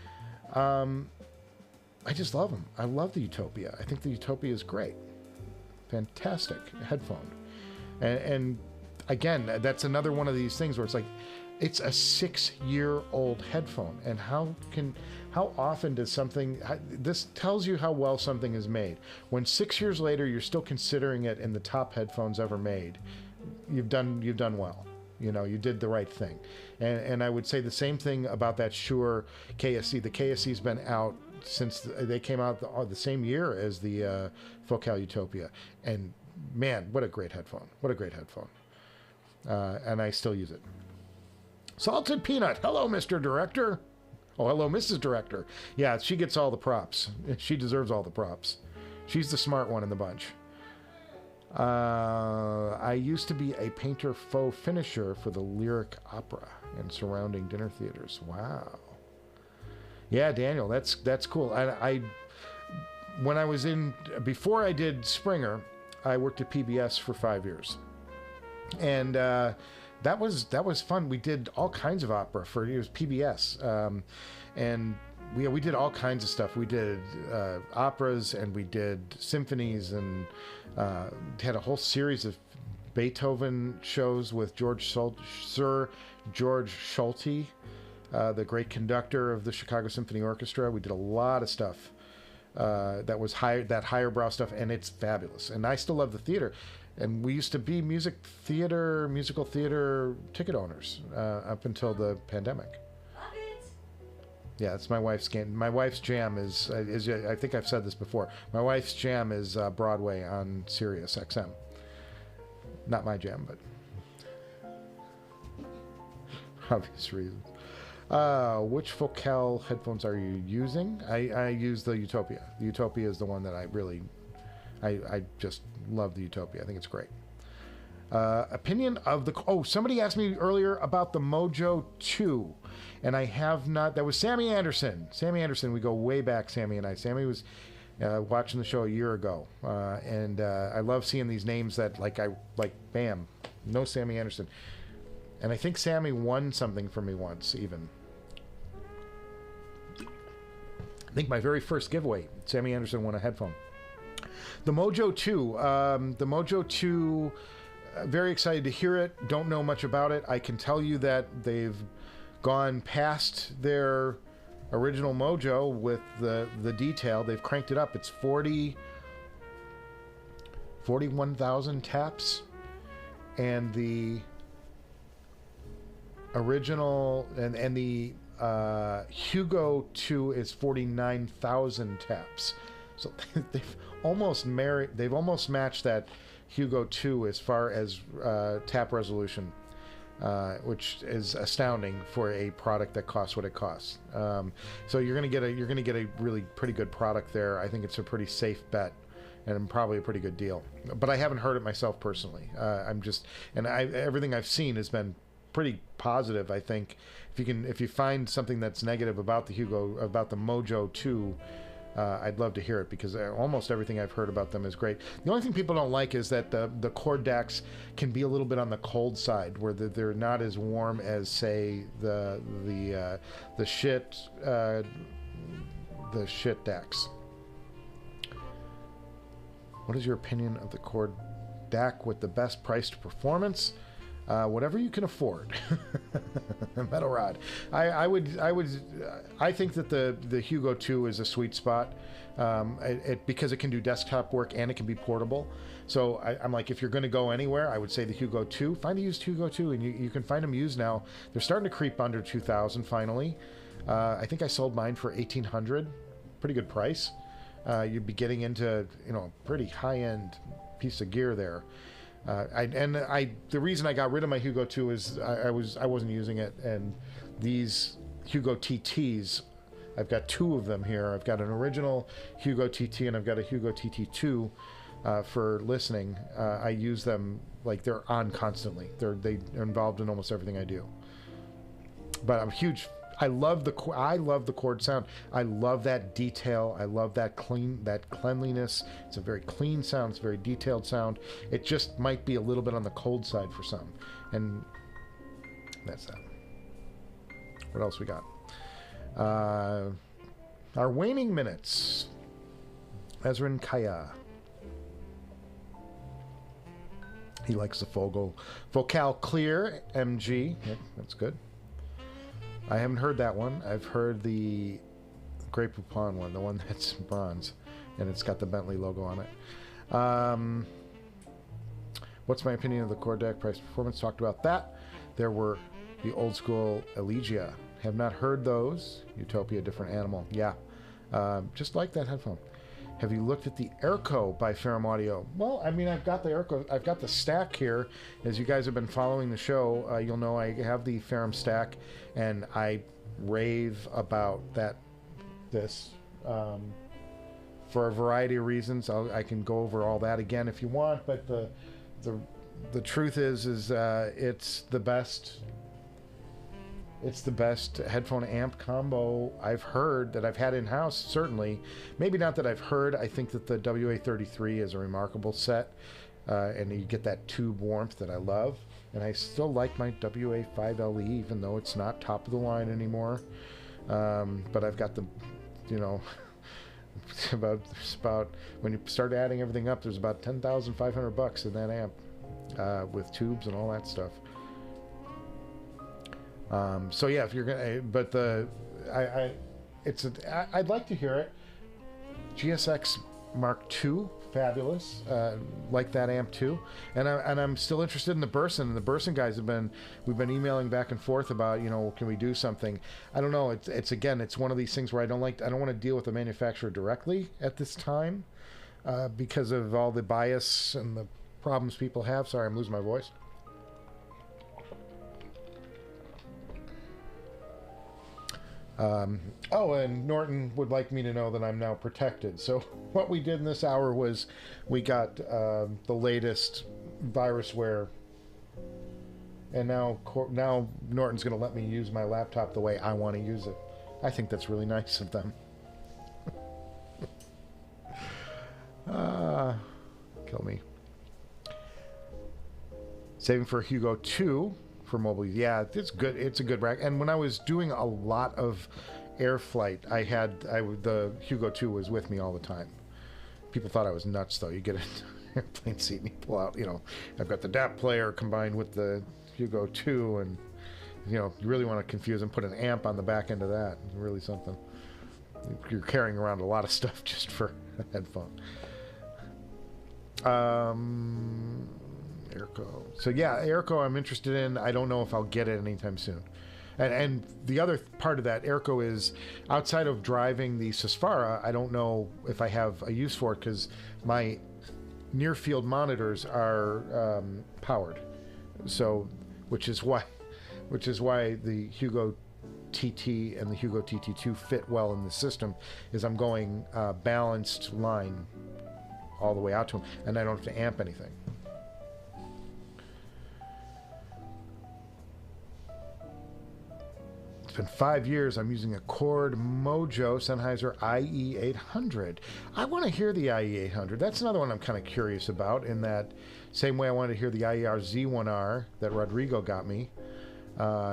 Speaker 1: I just love them. I love the Utopia. I think the Utopia is great. Fantastic headphone. And again, that's another one of these things where it's like, it's a 6-year-old headphone, and how often does this tells you how well something is made. When 6 years later you're still considering it in the top headphones ever made, you've done well. You know, you did the right thing. And I would say the same thing about that Shure KSC. The KSC's been out since they came out the same year as the Focal Utopia, and man, what a great headphone. What a great headphone. And I still use it. Salted Peanut. Hello, Mr. Director. Oh, hello, Mrs. Director. Yeah, she gets all the props. She deserves all the props. She's the smart one in the bunch. I used to be a painter faux finisher for the Lyric Opera and surrounding dinner theaters. Wow. Yeah, Daniel, that's cool. When I was before I did Springer, I worked at PBS for 5 years. And that was fun. We did all kinds of opera for it was PBS, and we did all kinds of stuff. We did operas and we did symphonies and had a whole series of Beethoven shows with Sir George Solti, the great conductor of the Chicago Symphony Orchestra. We did a lot of stuff that was higher brow stuff, and it's fabulous. And I still love the theater. And we used to be musical theater ticket owners up until the pandemic.
Speaker 2: Love it.
Speaker 1: Yeah, it's my wife's game. My wife's jam is I think I've said this before. My wife's jam is Broadway on Sirius XM. Not my jam, but obvious reasons. Which Focal headphones are you using? I use the Utopia. The Utopia is the one that I just love the Utopia. I think it's great. Opinion of the... Oh, somebody asked me earlier about the Mojo 2, and I have not... That was Sammy Anderson. Sammy Anderson, we go way back, Sammy and I. Sammy was watching the show a year ago, and I love seeing these names that, bam, no Sammy Anderson. And I think Sammy won something for me once, even. I think my very first giveaway, Sammy Anderson won a headphone. The Mojo 2, very excited to hear it. Don't know much about it. I can tell you that they've gone past their original Mojo with the detail. They've cranked it up. It's 41,000 taps, and the original and the Hugo 2 is 49,000 taps. So they've almost matched that Hugo 2 as far as tap resolution, which is astounding for a product that costs what it costs. So you're gonna get a really pretty good product there. I think it's a pretty safe bet, and probably a pretty good deal. But I haven't heard it myself personally. Everything I've seen has been pretty positive. I think if you find something that's negative about the Mojo 2. I'd love to hear it, because almost everything I've heard about them is great. The only thing people don't like is that the cord DACs can be a little bit on the cold side, where they're not as warm as, say, the shit DACs. What is your opinion of the cord DAC with the best price to performance? Whatever you can afford. Metal Rod. I think that the Hugo 2 is a sweet spot, because it can do desktop work and it can be portable. So I'm like, if you're going to go anywhere, I would say the Hugo 2. Find a used Hugo 2, and you can find them used now. They're starting to creep under 2,000 finally. I think I sold mine for 1,800. Pretty good price. You'd be getting into a pretty high-end piece of gear there. The reason I got rid of my Hugo 2 is I wasn't using it, and these Hugo TTs, I've got two of them here. I've got an original Hugo TT and I've got a Hugo TT2 for listening. I use them like they're on constantly. They're involved in almost everything I do. But I'm huge. I love the cord sound. I love that detail. I love that cleanliness. It's a very clean sound. It's a very detailed sound. It just might be a little bit on the cold side for some, and that's that. What else we got? Our waning minutes. Ezrin Kaya. He likes the Focal Clear MG. Yep, that's good. I haven't heard that one. I've heard the Grey Poupon one, the one that's bronze, and it's got the Bentley logo on it. What's my opinion of the cord DAC price performance? Talked about that. There were the old school Elegia. Have not heard those. Utopia, different animal. Yeah. Just like that headphone. Have you looked at the Airco by Ferrum Audio? Well, I mean, I've got the Airco. I've got the stack here. As you guys have been following the show, you'll know I have the Ferrum stack, and I rave about this for a variety of reasons. I can go over all that again if you want, but the truth is it's the best. It's the best headphone amp combo I've heard that I've had in-house, certainly. Maybe not that I've heard. I think that the WA33 is a remarkable set, and you get that tube warmth that I love. And I still like my WA5LE, even though it's not top of the line anymore. But I've got the, you know, about when you start adding everything up, there's about $10,500 in that amp with tubes and all that stuff. So yeah, if you're gonna, but I'd like to hear it. GSX Mark II, fabulous. Like that amp too, and I'm still interested in the Burson. And the Burson guys we've been emailing back and forth about, you know, can we do something? I don't know. It's again, it's one of these things where I don't want to deal with the manufacturer directly at this time because of all the bias and the problems people have. Sorry, I'm losing my voice. Oh, and Norton would like me to know that I'm now protected. So what we did in this hour was we got the latest virusware, and now Norton's going to let me use my laptop the way I want to use it. I think that's really nice of them. Kill me. Saving for Hugo 2 for mobile. Yeah, it's good. It's a good rack. And when I was doing a lot of air flight, the Hugo 2 was with me all the time. People thought I was nuts, though. You get an airplane seat and you pull out, you know, I've got the DAP player combined with the Hugo 2, and, you know, you really want to confuse and put an amp on the back end of that. It's really something. You're carrying around a lot of stuff just for a headphone. Airco. So yeah, Airco I'm interested in. I don't know if I'll get it anytime soon. And the other part of that, Airco, is outside of driving the Susvara, I don't know if I have a use for it because my near field monitors are powered. So, which is why the Hugo TT and the Hugo TT2 fit well in the system, is I'm going balanced line all the way out to them, and I don't have to amp anything. It's been 5 years. I'm using a Cord Mojo Sennheiser IE800. I want to hear the IE800. That's another one I'm kind of curious about, in that same way I wanted to hear the IER Z1R that Rodrigo got me,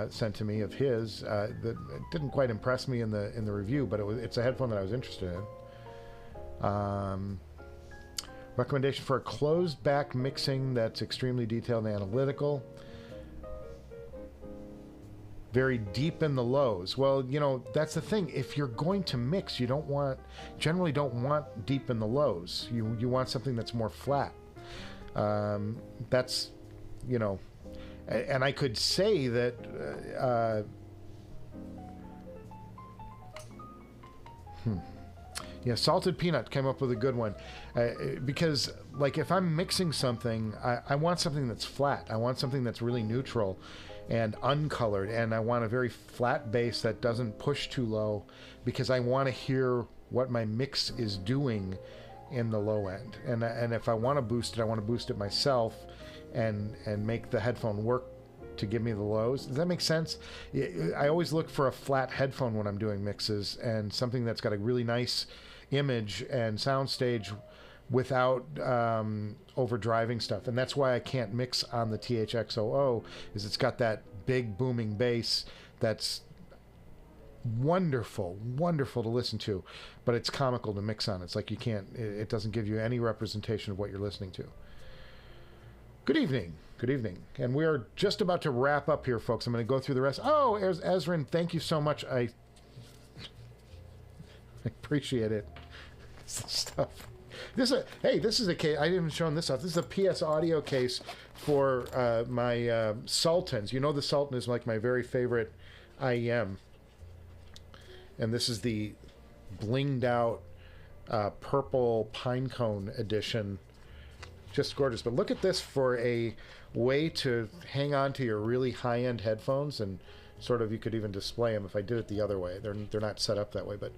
Speaker 1: sent to me of his. That didn't quite impress me in the review, but it's a headphone that I was interested in. Recommendation for a closed back mixing that's extremely detailed and analytical. Very deep in the lows. Well, you know, that's the thing. If you're going to mix, you generally don't want deep in the lows. You want something that's more flat. That's, you know, and I could say that, yeah, Salted Peanut came up with a good one, because like if I'm mixing something, I want something that's flat. I want something that's really neutral and uncolored, and I want a very flat bass that doesn't push too low, because I want to hear what my mix is doing in the low end. And if I want to boost it, I want to boost it myself and make the headphone work to give me the lows. Does that make sense? I always look for a flat headphone when I'm doing mixes, and something that's got a really nice image and soundstage without overdriving stuff. And that's why I can't mix on the THX00, is it's got that big booming bass that's wonderful to listen to, but it's comical to mix on. It's like you can't, it doesn't give you any representation of what you're listening to. Good evening. Good evening. And we're just about to wrap up here, folks. I'm going to go through the rest. Oh, Ezrin, thank you so much. I appreciate it. Stuff. This is a case. I didn't even show this off. This is a PS audio case for my Sultans. You know, the Sultan is like my very favorite IEM, and this is the blinged out purple pinecone edition. Just gorgeous. But look at this for a way to hang on to your really high-end headphones, and sort of you could even display them if I did it the other way. They're not set up that way, but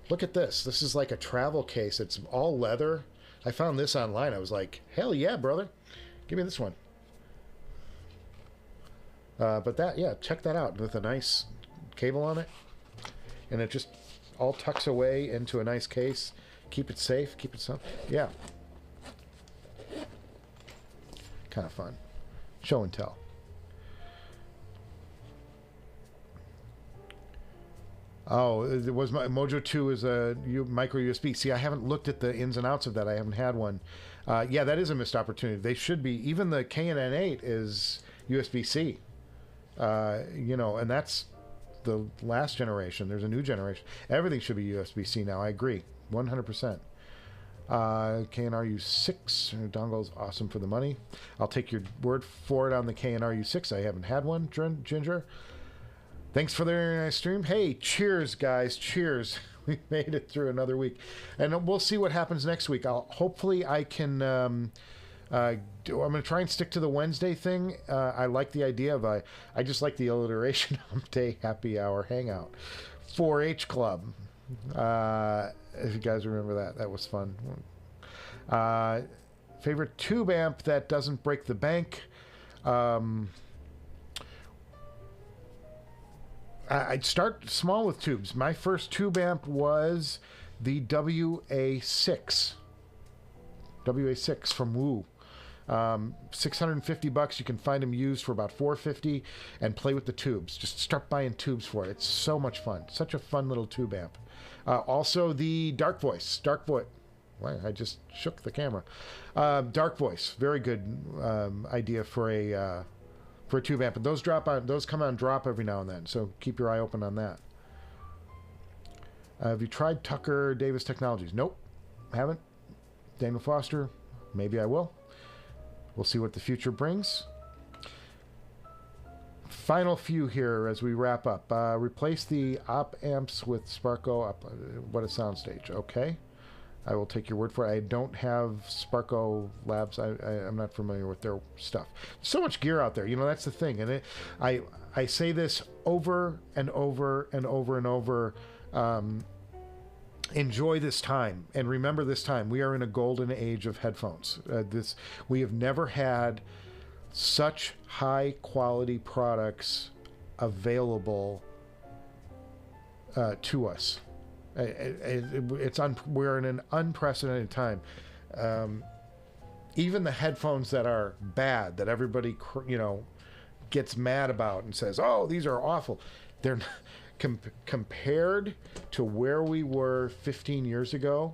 Speaker 1: look at this. This is like a travel case. It's all leather. I found this online. I was like, hell yeah, brother. Give me this one. But that, yeah, check that out with a nice cable on it. And it just all tucks away into a nice case. Keep it safe. Keep it safe. Yeah. Kind of fun. Show and tell. Oh, it was Mojo 2 is a micro USB. See, I haven't looked at the ins and outs of that. I haven't had one. Yeah, that is a missed opportunity. They should be. Even the Cayin N8 is USB-C. You know, and that's the last generation. There's a new generation. Everything should be USB-C now. I agree, 100%. KNRU6 dongle's awesome for the money. I'll take your word for it on the KNRU6. I haven't had one, Ginger. Thanks for the stream. Hey, cheers, guys. Cheers. We made it through another week. And we'll see what happens next week. Hopefully I can... I'm going to try and stick to the Wednesday thing. I like the idea of... I just like the alliteration of day happy hour hangout. 4-H Club. If you guys remember that. That was fun. Favorite tube amp that doesn't break the bank. I'd start small with tubes. My first tube amp was the WA6. WA6 from Woo. $650. You can find them used for about $450 and play with the tubes. Just start buying tubes for it. It's so much fun. Such a fun little tube amp. Also the Dark Voice. Wow, I just shook the camera. Dark Voice. Very good idea for a tube amp. And those come on drop every now and then, so keep your eye open on that. Have you tried Tucker Davis Technologies? Nope, haven't. Daniel Foster, maybe I will. We'll see what the future brings. Final few here as we wrap up. Replace the op amps with Sparco. What a soundstage. Okay. I will take your word for it. I don't have Sparco Labs. I'm not familiar with their stuff. So much gear out there. You know, that's the thing. And I say this over and over and over and over. Enjoy this time. And remember this time. We are in a golden age of headphones. We have never had such high quality products available to us. We're in an unprecedented time. Even the headphones that are bad, that everybody gets mad about and says, "Oh, these are awful," they're compared to where we were 15 years ago.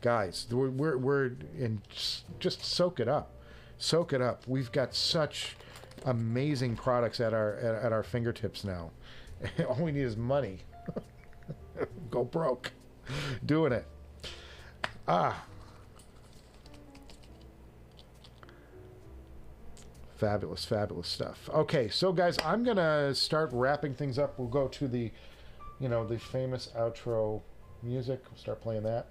Speaker 1: Guys, we're in. Just soak it up, soak it up. We've got such amazing products at our fingertips now. All we need is money. Go broke doing it. Fabulous stuff. Okay, so guys, I'm gonna start wrapping things up. We'll go to the famous outro music. We'll start playing that.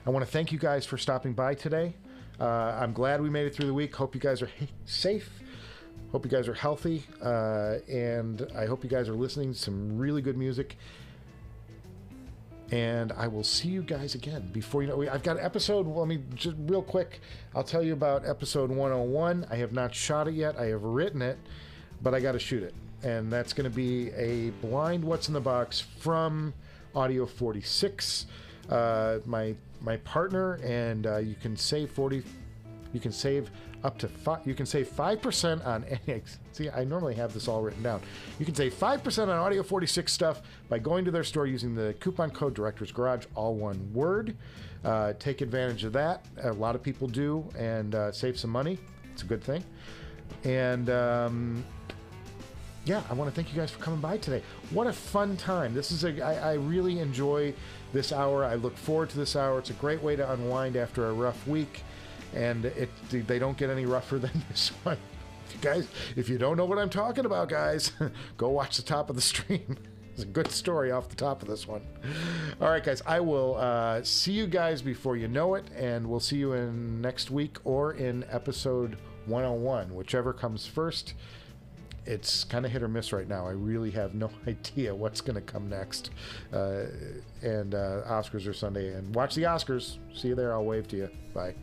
Speaker 1: I want to thank you guys for stopping by today. I'm glad we made it through the week. Hope you guys are safe. Hope you guys are healthy, and I hope you guys are listening to some really good music. And I will see you guys again. Before you know, I've got an episode. Let me just real quick. I'll tell you about episode 101. I have not shot it yet. I have written it, but I got to shoot it, and that's going to be a blind what's in the box from Audio 46. My partner, and you can save 40. You can save up to 5. You can save 5% on any. See, I normally have this all written down. You can save 5% on Audio 46 stuff by going to their store using the coupon code Director's Garage, all one word. Take advantage of that. A lot of people do, and save some money. It's a good thing. And yeah, I want to thank you guys for coming by today. What a fun time. This is I really enjoy this hour. I look forward to this hour. It's a great way to unwind after a rough week. And they don't get any rougher than this one. Guys, if you don't know what I'm talking about, guys, go watch the top of the stream. It's a good story off the top of this one. All right, guys, I will see you guys before you know it, and we'll see you in next week or in episode 101, whichever comes first. It's kind of hit or miss right now. I really have no idea what's going to come next. And Oscars are Sunday, and watch the Oscars. See you there. I'll wave to you. Bye.